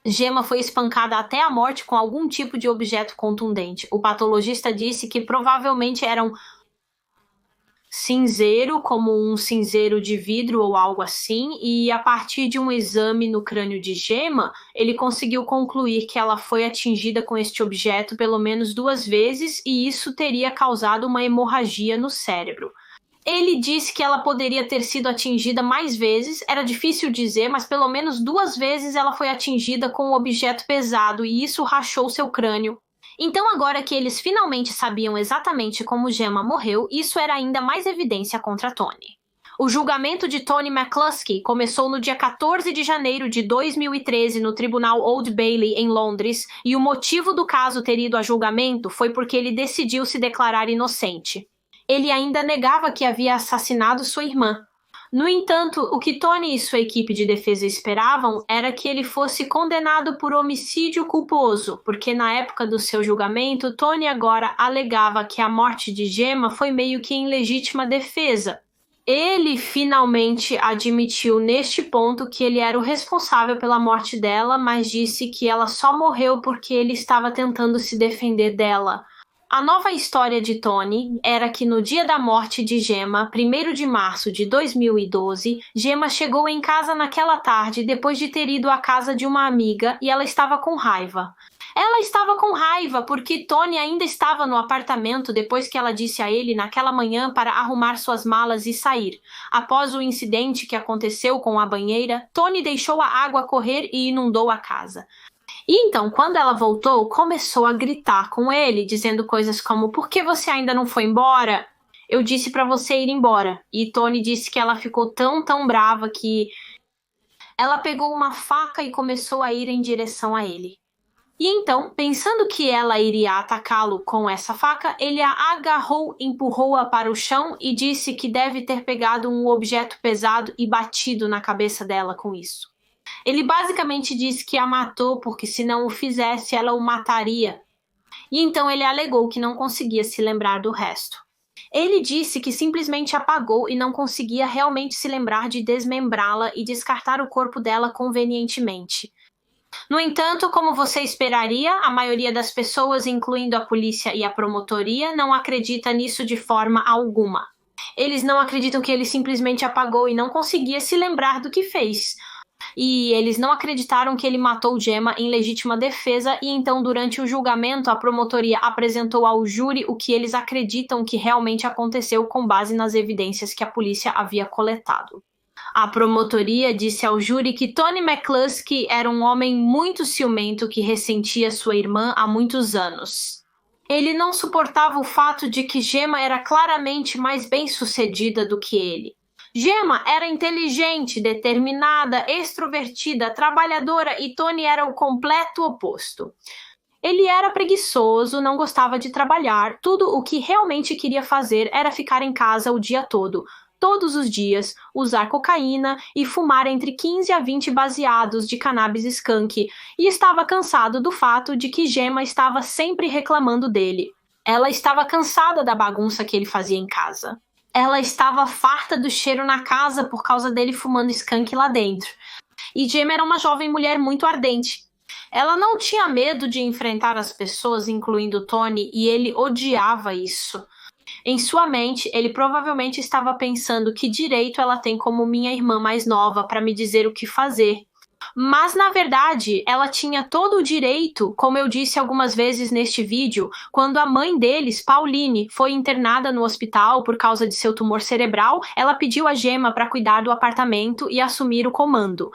Gemma foi espancada até a morte com algum tipo de objeto contundente. O patologista disse que provavelmente era um cinzeiro, como um cinzeiro de vidro ou algo assim, e a partir de um exame no crânio de Gemma, ele conseguiu concluir que ela foi atingida com este objeto pelo menos 2 vezes e isso teria causado uma hemorragia no cérebro. Ele disse que ela poderia ter sido atingida mais vezes, era difícil dizer, mas pelo menos 2 vezes ela foi atingida com um objeto pesado e isso rachou seu crânio. Então, agora que eles finalmente sabiam exatamente como Gemma morreu, isso era ainda mais evidência contra Tony. O julgamento de Tony McCluskey começou no dia 14 de janeiro de 2013 no Tribunal Old Bailey, em Londres, e o motivo do caso ter ido a julgamento foi porque ele decidiu se declarar inocente. Ele ainda negava que havia assassinado sua irmã. No entanto, o que Tony e sua equipe de defesa esperavam era que ele fosse condenado por homicídio culposo, porque na época do seu julgamento, Tony agora alegava que a morte de Gemma foi meio que em legítima defesa. Ele finalmente admitiu neste ponto que ele era o responsável pela morte dela, mas disse que ela só morreu porque ele estava tentando se defender dela. A nova história de Tony era que no dia da morte de Gemma, 1º de março de 2012, Gemma chegou em casa naquela tarde depois de ter ido à casa de uma amiga e ela estava com raiva. Ela estava com raiva porque Tony ainda estava no apartamento depois que ela disse a ele naquela manhã para arrumar suas malas e sair. Após o incidente que aconteceu com a banheira, Tony deixou a água correr e inundou a casa. E então, quando ela voltou, começou a gritar com ele, dizendo coisas como: "Por que você ainda não foi embora? Eu disse para você ir embora." E Tony disse que ela ficou tão brava que ela pegou uma faca e começou a ir em direção a ele. E então, pensando que ela iria atacá-lo com essa faca, ele a agarrou, empurrou-a para o chão e disse que deve ter pegado um objeto pesado e batido na cabeça dela com isso. Ele basicamente disse que a matou porque se não o fizesse, ela o mataria. E então ele alegou que não conseguia se lembrar do resto. Ele disse que simplesmente apagou e não conseguia realmente se lembrar de desmembrá-la e descartar o corpo dela convenientemente. No entanto, como você esperaria, a maioria das pessoas, incluindo a polícia e a promotoria, não acredita nisso de forma alguma. Eles não acreditam que ele simplesmente apagou e não conseguia se lembrar do que fez. E eles não acreditaram que ele matou Gemma em legítima defesa e então durante o julgamento a promotoria apresentou ao júri o que eles acreditam que realmente aconteceu com base nas evidências que a polícia havia coletado. A promotoria disse ao júri que Tony McCluskey era um homem muito ciumento que ressentia sua irmã há muitos anos. Ele não suportava o fato de que Gemma era claramente mais bem-sucedida do que ele. Gemma era inteligente, determinada, extrovertida, trabalhadora e Tony era o completo oposto. Ele era preguiçoso, não gostava de trabalhar, tudo o que realmente queria fazer era ficar em casa o dia todo, todos os dias, usar cocaína e fumar entre 15 a 20 baseados de cannabis skunk, e estava cansado do fato de que Gemma estava sempre reclamando dele. Ela estava cansada da bagunça que ele fazia em casa. Ela estava farta do cheiro na casa por causa dele fumando skunk lá dentro. E Gemma era uma jovem mulher muito ardente. Ela não tinha medo de enfrentar as pessoas, incluindo Tony, e ele odiava isso. Em sua mente, ele provavelmente estava pensando que direito ela tem como minha irmã mais nova para me dizer o que fazer. Mas, na verdade, ela tinha todo o direito, como eu disse algumas vezes neste vídeo, quando a mãe deles, Pauline, foi internada no hospital por causa de seu tumor cerebral, ela pediu a Gemma para cuidar do apartamento e assumir o comando.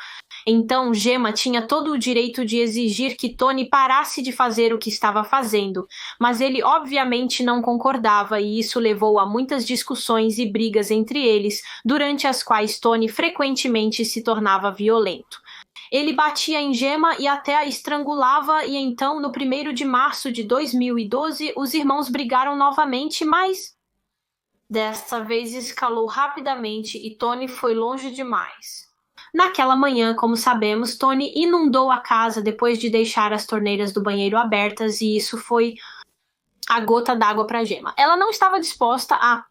Então, Gemma tinha todo o direito de exigir que Tony parasse de fazer o que estava fazendo, mas ele obviamente não concordava e isso levou a muitas discussões e brigas entre eles, durante as quais Tony frequentemente se tornava violento. Ele batia em Gemma e até a estrangulava e então, no 1º de março de 2012, os irmãos brigaram novamente, mas desta vez escalou rapidamente e Tony foi longe demais. Naquela manhã, como sabemos, Tony inundou a casa depois de deixar as torneiras do banheiro abertas e isso foi a gota d'água para Gemma. Ela não estava disposta a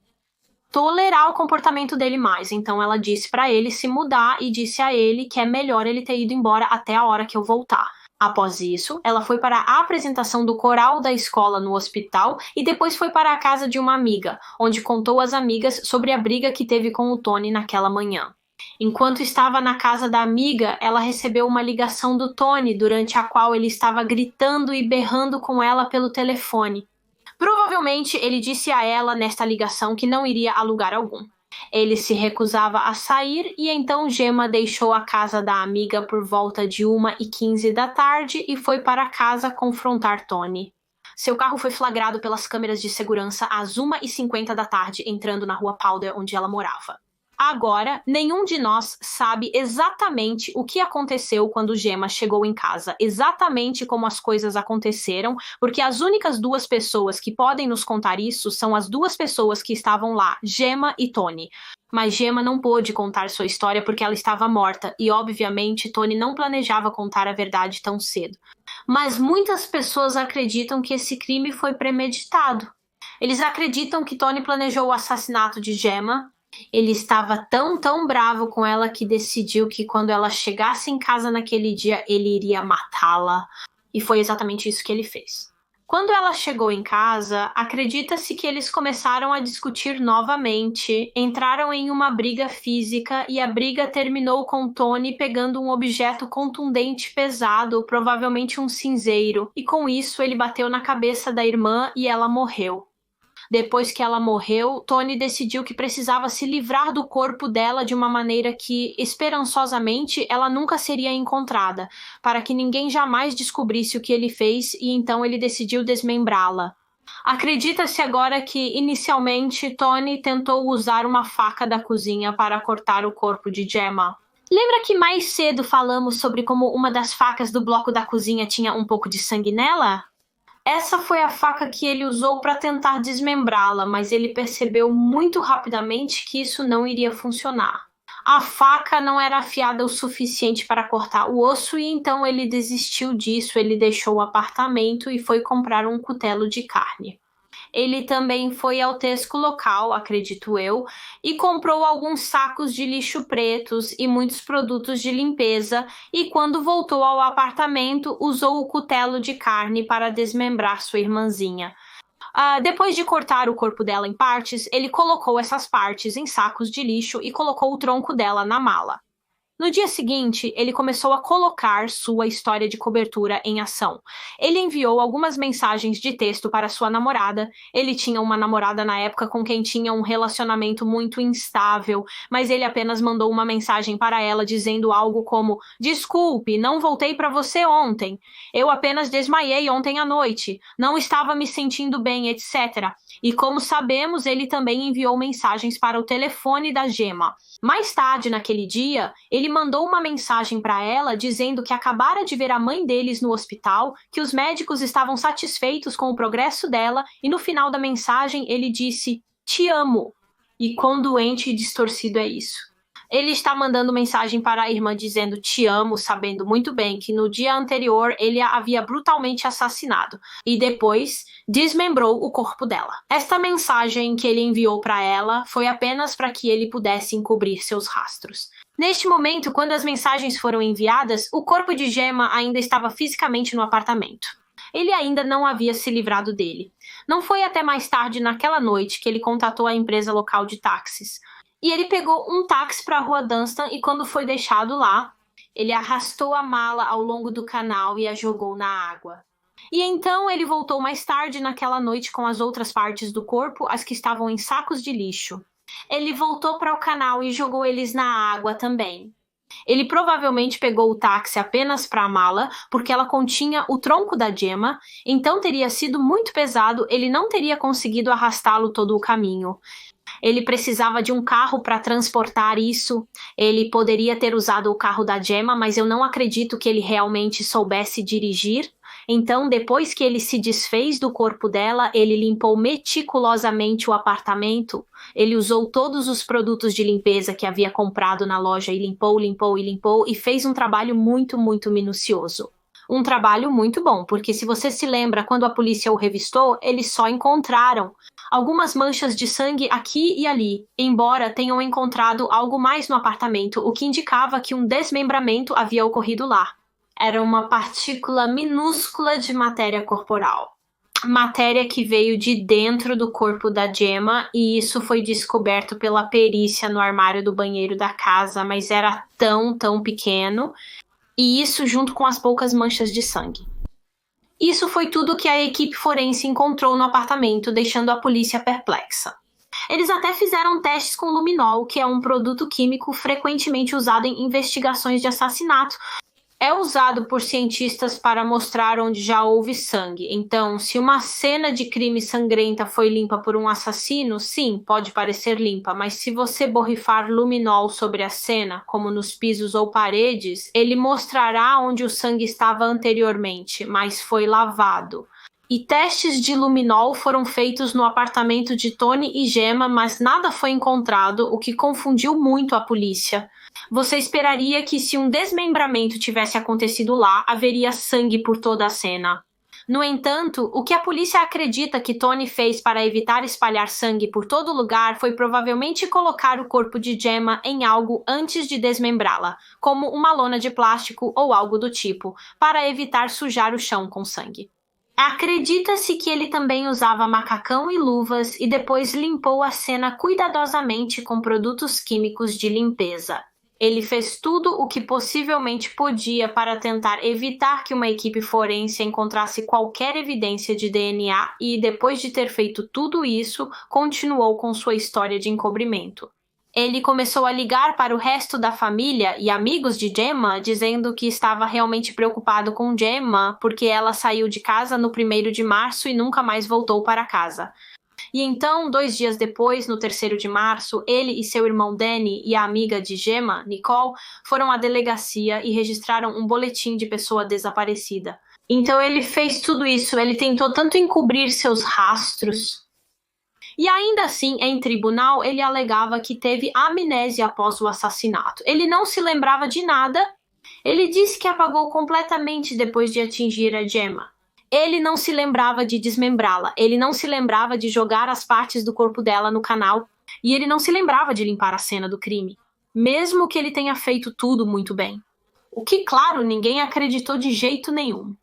tolerar o comportamento dele mais, então ela disse para ele se mudar e disse a ele que é melhor ele ter ido embora até a hora que eu voltar. Após isso, ela foi para a apresentação do coral da escola no hospital e depois foi para a casa de uma amiga, onde contou às amigas sobre a briga que teve com o Tony naquela manhã. Enquanto estava na casa da amiga, ela recebeu uma ligação do Tony, durante a qual ele estava gritando e berrando com ela pelo telefone. Provavelmente ele disse a ela nesta ligação que não iria a lugar algum. Ele se recusava a sair e então Gemma deixou a casa da amiga por volta de 1h15 da tarde e foi para casa confrontar Tony. Seu carro foi flagrado pelas câmeras de segurança às 1h50 da tarde, entrando na rua Powder, onde ela morava. Agora, nenhum de nós sabe exatamente o que aconteceu quando Gemma chegou em casa, exatamente como as coisas aconteceram, porque as únicas duas pessoas que podem nos contar isso são as duas pessoas que estavam lá, Gemma e Tony. Mas Gemma não pôde contar sua história porque ela estava morta, e obviamente Tony não planejava contar a verdade tão cedo. Mas muitas pessoas acreditam que esse crime foi premeditado. Eles acreditam que Tony planejou o assassinato de Gemma. Ele estava tão bravo com ela que decidiu que quando ela chegasse em casa naquele dia, ele iria matá-la. E foi exatamente isso que ele fez. Quando ela chegou em casa, acredita-se que eles começaram a discutir novamente, entraram em uma briga física e a briga terminou com Tony pegando um objeto contundente pesado, provavelmente um cinzeiro, e com isso ele bateu na cabeça da irmã e ela morreu. Depois que ela morreu, Tony decidiu que precisava se livrar do corpo dela de uma maneira que, esperançosamente, ela nunca seria encontrada, para que ninguém jamais descobrisse o que ele fez e então ele decidiu desmembrá-la. Acredita-se agora que, inicialmente, Tony tentou usar uma faca da cozinha para cortar o corpo de Gemma. Lembra que mais cedo falamos sobre como uma das facas do bloco da cozinha tinha um pouco de sangue nela? Essa foi a faca que ele usou para tentar desmembrá-la, mas ele percebeu muito rapidamente que isso não iria funcionar. A faca não era afiada o suficiente para cortar o osso e então ele desistiu disso, ele deixou o apartamento e foi comprar um cutelo de carne. Ele também foi ao Tesco local, acredito eu, e comprou alguns sacos de lixo pretos e muitos produtos de limpeza, e quando voltou ao apartamento, usou o cutelo de carne para desmembrar sua irmãzinha. Depois de cortar o corpo dela em partes, ele colocou essas partes em sacos de lixo e colocou o tronco dela na mala. No dia seguinte, ele começou a colocar sua história de cobertura em ação. Ele enviou algumas mensagens de texto para sua namorada. Ele tinha uma namorada na época com quem tinha um relacionamento muito instável, mas ele apenas mandou uma mensagem para ela dizendo algo como: "Desculpe, não voltei para você ontem. Eu apenas desmaiei ontem à noite. Não estava me sentindo bem, etc." E como sabemos, ele também enviou mensagens para o telefone da Gemma. Mais tarde, naquele dia, ele mandou uma mensagem para ela dizendo que acabara de ver a mãe deles no hospital, que os médicos estavam satisfeitos com o progresso dela e no final da mensagem ele disse: "Te amo." E quão doente e distorcido é isso? Ele está mandando mensagem para a irmã dizendo "te amo", sabendo muito bem que no dia anterior ele a havia brutalmente assassinado e depois desmembrou o corpo dela. Esta mensagem que ele enviou para ela foi apenas para que ele pudesse encobrir seus rastros. Neste momento, quando as mensagens foram enviadas, o corpo de Gemma ainda estava fisicamente no apartamento. Ele ainda não havia se livrado dele. Não foi até mais tarde naquela noite que ele contatou a empresa local de táxis. E ele pegou um táxi para a rua Dunstan e quando foi deixado lá, ele arrastou a mala ao longo do canal e a jogou na água. E então ele voltou mais tarde naquela noite com as outras partes do corpo, as que estavam em sacos de lixo. Ele voltou para o canal e jogou eles na água também. Ele provavelmente pegou o táxi apenas para a mala, porque ela continha o tronco da Gemma, então teria sido muito pesado, ele não teria conseguido arrastá-lo todo o caminho. Ele precisava de um carro para transportar isso. Ele poderia ter usado o carro da Gemma, mas eu não acredito que ele realmente soubesse dirigir. Então, depois que ele se desfez do corpo dela, ele limpou meticulosamente o apartamento. Ele usou todos os produtos de limpeza que havia comprado na loja e limpou e fez um trabalho muito, muito minucioso. Um trabalho muito bom, porque se você se lembra, quando a polícia o revistou, eles só encontraram algumas manchas de sangue aqui e ali, embora tenham encontrado algo mais no apartamento, o que indicava que um desmembramento havia ocorrido lá. Era uma partícula minúscula de matéria corporal. Matéria que veio de dentro do corpo da Gemma, e isso foi descoberto pela perícia no armário do banheiro da casa, mas era tão pequeno, e isso junto com as poucas manchas de sangue. Isso foi tudo que a equipe forense encontrou no apartamento, deixando a polícia perplexa. Eles até fizeram testes com luminol, que é um produto químico frequentemente usado em investigações de assassinato. É usado por cientistas para mostrar onde já houve sangue. Então, se uma cena de crime sangrenta foi limpa por um assassino, sim, pode parecer limpa, mas se você borrifar luminol sobre a cena, como nos pisos ou paredes, ele mostrará onde o sangue estava anteriormente, mas foi lavado. E testes de luminol foram feitos no apartamento de Tony e Gemma, mas nada foi encontrado, o que confundiu muito a polícia. Você esperaria que se um desmembramento tivesse acontecido lá, haveria sangue por toda a cena. No entanto, o que a polícia acredita que Tony fez para evitar espalhar sangue por todo lugar foi provavelmente colocar o corpo de Gemma em algo antes de desmembrá-la, como uma lona de plástico ou algo do tipo, para evitar sujar o chão com sangue. Acredita-se que ele também usava macacão e luvas e depois limpou a cena cuidadosamente com produtos químicos de limpeza. Ele fez tudo o que possivelmente podia para tentar evitar que uma equipe forense encontrasse qualquer evidência de DNA e, depois de ter feito tudo isso, continuou com sua história de encobrimento. Ele começou a ligar para o resto da família e amigos de Gemma, dizendo que estava realmente preocupado com Gemma porque ela saiu de casa no 1º de março e nunca mais voltou para casa. E então, 2 dias depois, no 3º de março, ele e seu irmão Danny e a amiga de Gemma, Nicole, foram à delegacia e registraram um boletim de pessoa desaparecida. Então ele fez tudo isso, ele tentou tanto encobrir seus rastros. E ainda assim, em tribunal, ele alegava que teve amnésia após o assassinato. Ele não se lembrava de nada. Ele disse que apagou completamente depois de atingir a Gemma. Ele não se lembrava de desmembrá-la. Ele não se lembrava de jogar as partes do corpo dela no canal. E ele não se lembrava de limpar a cena do crime. Mesmo que ele tenha feito tudo muito bem. O que, claro, ninguém acreditou de jeito nenhum.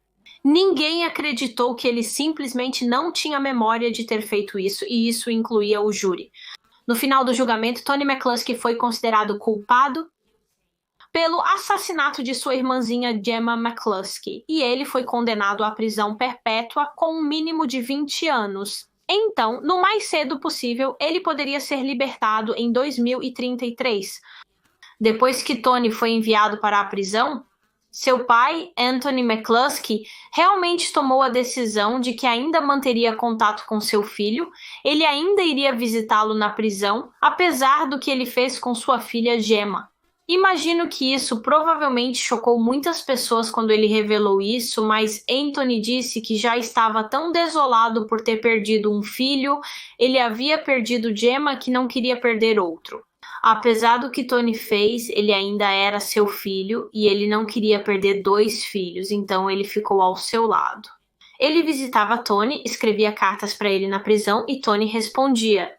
Ninguém acreditou que ele simplesmente não tinha memória de ter feito isso, e isso incluía o júri. No final do julgamento, Tony McCluskey foi considerado culpado pelo assassinato de sua irmãzinha Gemma McCluskey, e ele foi condenado à prisão perpétua com um mínimo de 20 anos. Então, no mais cedo possível, ele poderia ser libertado em 2033. Depois que Tony foi enviado para a prisão, seu pai, Anthony McCluskey, realmente tomou a decisão de que ainda manteria contato com seu filho, ele ainda iria visitá-lo na prisão, apesar do que ele fez com sua filha Gemma. Imagino que isso provavelmente chocou muitas pessoas quando ele revelou isso, mas Anthony disse que já estava tão desolado por ter perdido um filho, ele havia perdido Gemma que não queria perder outro. Apesar do que Tony fez, ele ainda era seu filho e ele não queria perder 2 filhos, então ele ficou ao seu lado. Ele visitava Tony, escrevia cartas para ele na prisão e Tony respondia.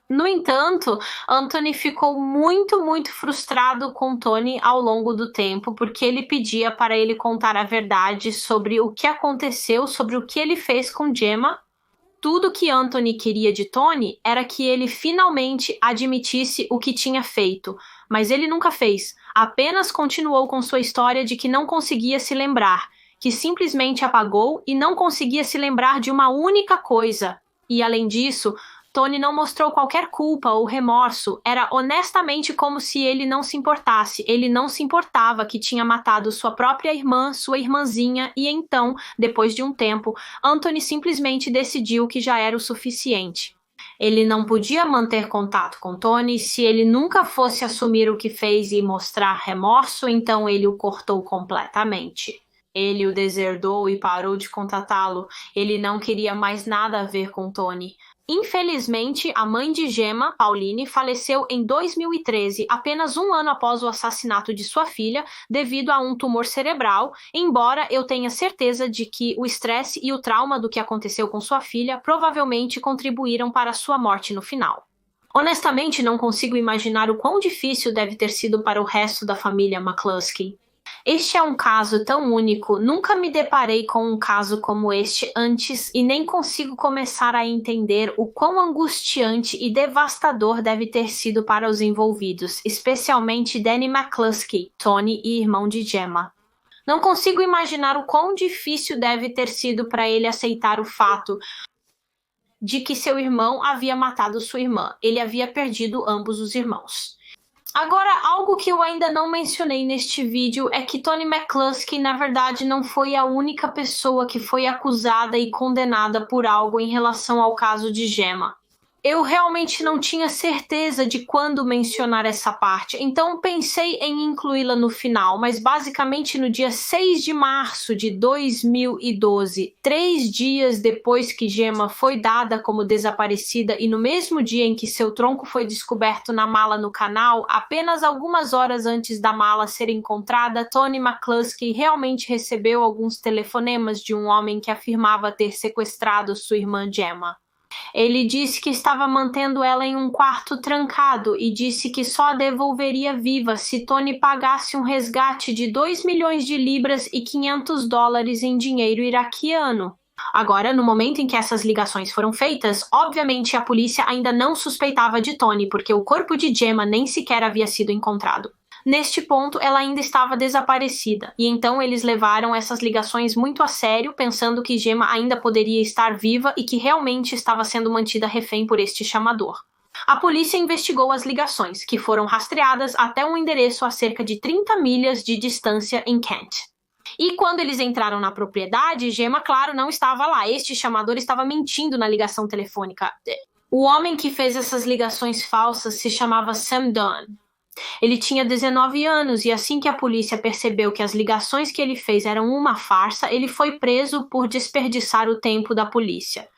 No entanto, Anthony ficou muito frustrado com Tony ao longo do tempo, porque ele pedia para ele contar a verdade sobre o que aconteceu, sobre o que ele fez com Gemma. Tudo que Anthony queria de Tony era que ele finalmente admitisse o que tinha feito, mas ele nunca fez. Apenas continuou com sua história de que não conseguia se lembrar, que simplesmente apagou e não conseguia se lembrar de uma única coisa. E além disso, Tony não mostrou qualquer culpa ou remorso, era honestamente como se ele não se importasse, ele não se importava que tinha matado sua própria irmã, sua irmãzinha, e então, depois de um tempo, Anthony simplesmente decidiu que já era o suficiente. Ele não podia manter contato com Tony se ele nunca fosse assumir o que fez e mostrar remorso, então ele o cortou completamente. Ele o deserdou e parou de contatá-lo, ele não queria mais nada a ver com Tony. Infelizmente, a mãe de Gemma, Pauline, faleceu em 2013, apenas um ano após o assassinato de sua filha, devido a um tumor cerebral, embora eu tenha certeza de que o estresse e o trauma do que aconteceu com sua filha provavelmente contribuíram para sua morte no final. Honestamente, não consigo imaginar o quão difícil deve ter sido para o resto da família McCluskey. Este é um caso tão único, nunca me deparei com um caso como este antes e nem consigo começar a entender o quão angustiante e devastador deve ter sido para os envolvidos, especialmente Danny McCluskey, Tony e irmão de Gemma. Não consigo imaginar o quão difícil deve ter sido para ele aceitar o fato de que seu irmão havia matado sua irmã. Ele havia perdido ambos os irmãos. Agora, algo que eu ainda não mencionei neste vídeo é que Tony McCluskey, na verdade, não foi a única pessoa que foi acusada e condenada por algo em relação ao caso de Gemma. Eu realmente não tinha certeza de quando mencionar essa parte, então pensei em incluí-la no final, mas basicamente no dia 6 de março de 2012, 3 dias depois que Gemma foi dada como desaparecida e no mesmo dia em que seu tronco foi descoberto na mala no canal, apenas algumas horas antes da mala ser encontrada, Tony McCluskey realmente recebeu alguns telefonemas de um homem que afirmava ter sequestrado sua irmã Gemma. Ele disse que estava mantendo ela em um quarto trancado e disse que só a devolveria viva se Tony pagasse um resgate de 2 milhões de libras e $500 em dinheiro iraquiano. Agora, no momento em que essas ligações foram feitas, obviamente a polícia ainda não suspeitava de Toni, porque o corpo de Gemma nem sequer havia sido encontrado. Neste ponto, ela ainda estava desaparecida, e então eles levaram essas ligações muito a sério, pensando que Gemma ainda poderia estar viva e que realmente estava sendo mantida refém por este chamador. A polícia investigou as ligações, que foram rastreadas até um endereço a cerca de 30 milhas de distância em Kent. E quando eles entraram na propriedade, Gemma, claro, não estava lá. Este chamador estava mentindo na ligação telefônica. O homem que fez essas ligações falsas se chamava Sam Dunn. Ele tinha 19 anos e assim que a polícia percebeu que as ligações que ele fez eram uma farsa, ele foi preso por desperdiçar o tempo da polícia.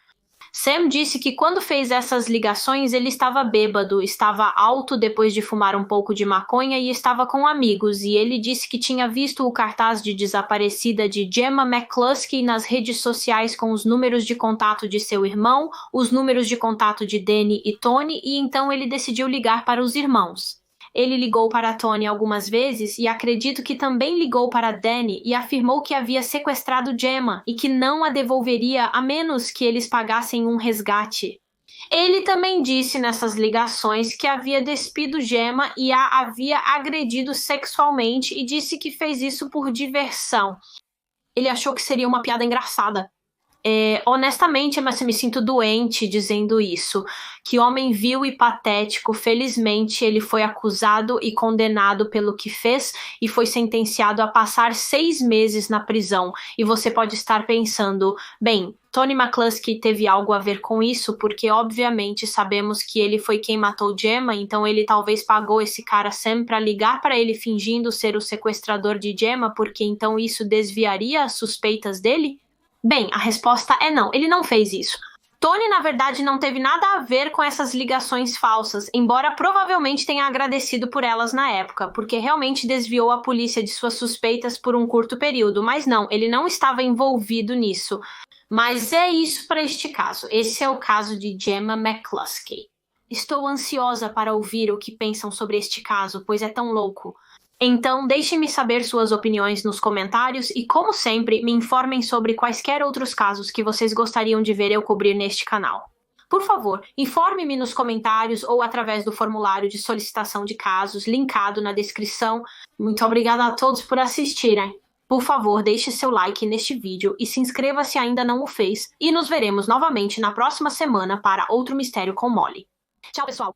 Sam disse que quando fez essas ligações ele estava bêbado, estava alto depois de fumar um pouco de maconha e estava com amigos, e ele disse que tinha visto o cartaz de desaparecida de Gemma McCluskey nas redes sociais com os números de contato de seu irmão, os números de contato de Danny e Toni, e então ele decidiu ligar para os irmãos. Ele ligou para Toni algumas vezes e acredito que também ligou para Danny e afirmou que havia sequestrado Gemma e que não a devolveria a menos que eles pagassem um resgate. Ele também disse nessas ligações que havia despido Gemma e a havia agredido sexualmente e disse que fez isso por diversão. Ele achou que seria uma piada engraçada. Honestamente, mas eu me sinto doente dizendo isso. Que homem vil e patético. Felizmente, ele foi acusado e condenado pelo que fez e foi sentenciado a passar 6 meses na prisão. E você pode estar pensando, bem, Toni McCluskey teve algo a ver com isso, porque obviamente sabemos que ele foi quem matou Gemma, então ele talvez pagou esse cara Sam para ligar para ele fingindo ser o sequestrador de Gemma, porque então isso desviaria as suspeitas dele? Bem, a resposta é não, ele não fez isso. Toni, na verdade, não teve nada a ver com essas ligações falsas, embora provavelmente tenha agradecido por elas na época, porque realmente desviou a polícia de suas suspeitas por um curto período, mas não, ele não estava envolvido nisso. Mas é isso para este caso. Esse é o caso de Gemma McCluskey. Estou ansiosa para ouvir o que pensam sobre este caso, pois é tão louco. Então, deixem-me saber suas opiniões nos comentários e, como sempre, me informem sobre quaisquer outros casos que vocês gostariam de ver eu cobrir neste canal. Por favor, informe-me nos comentários ou através do formulário de solicitação de casos linkado na descrição. Muito obrigada a todos por assistirem. Por favor, deixe seu like neste vídeo e se inscreva se ainda não o fez. E nos veremos novamente na próxima semana para outro Mistério com Molly. Tchau, pessoal!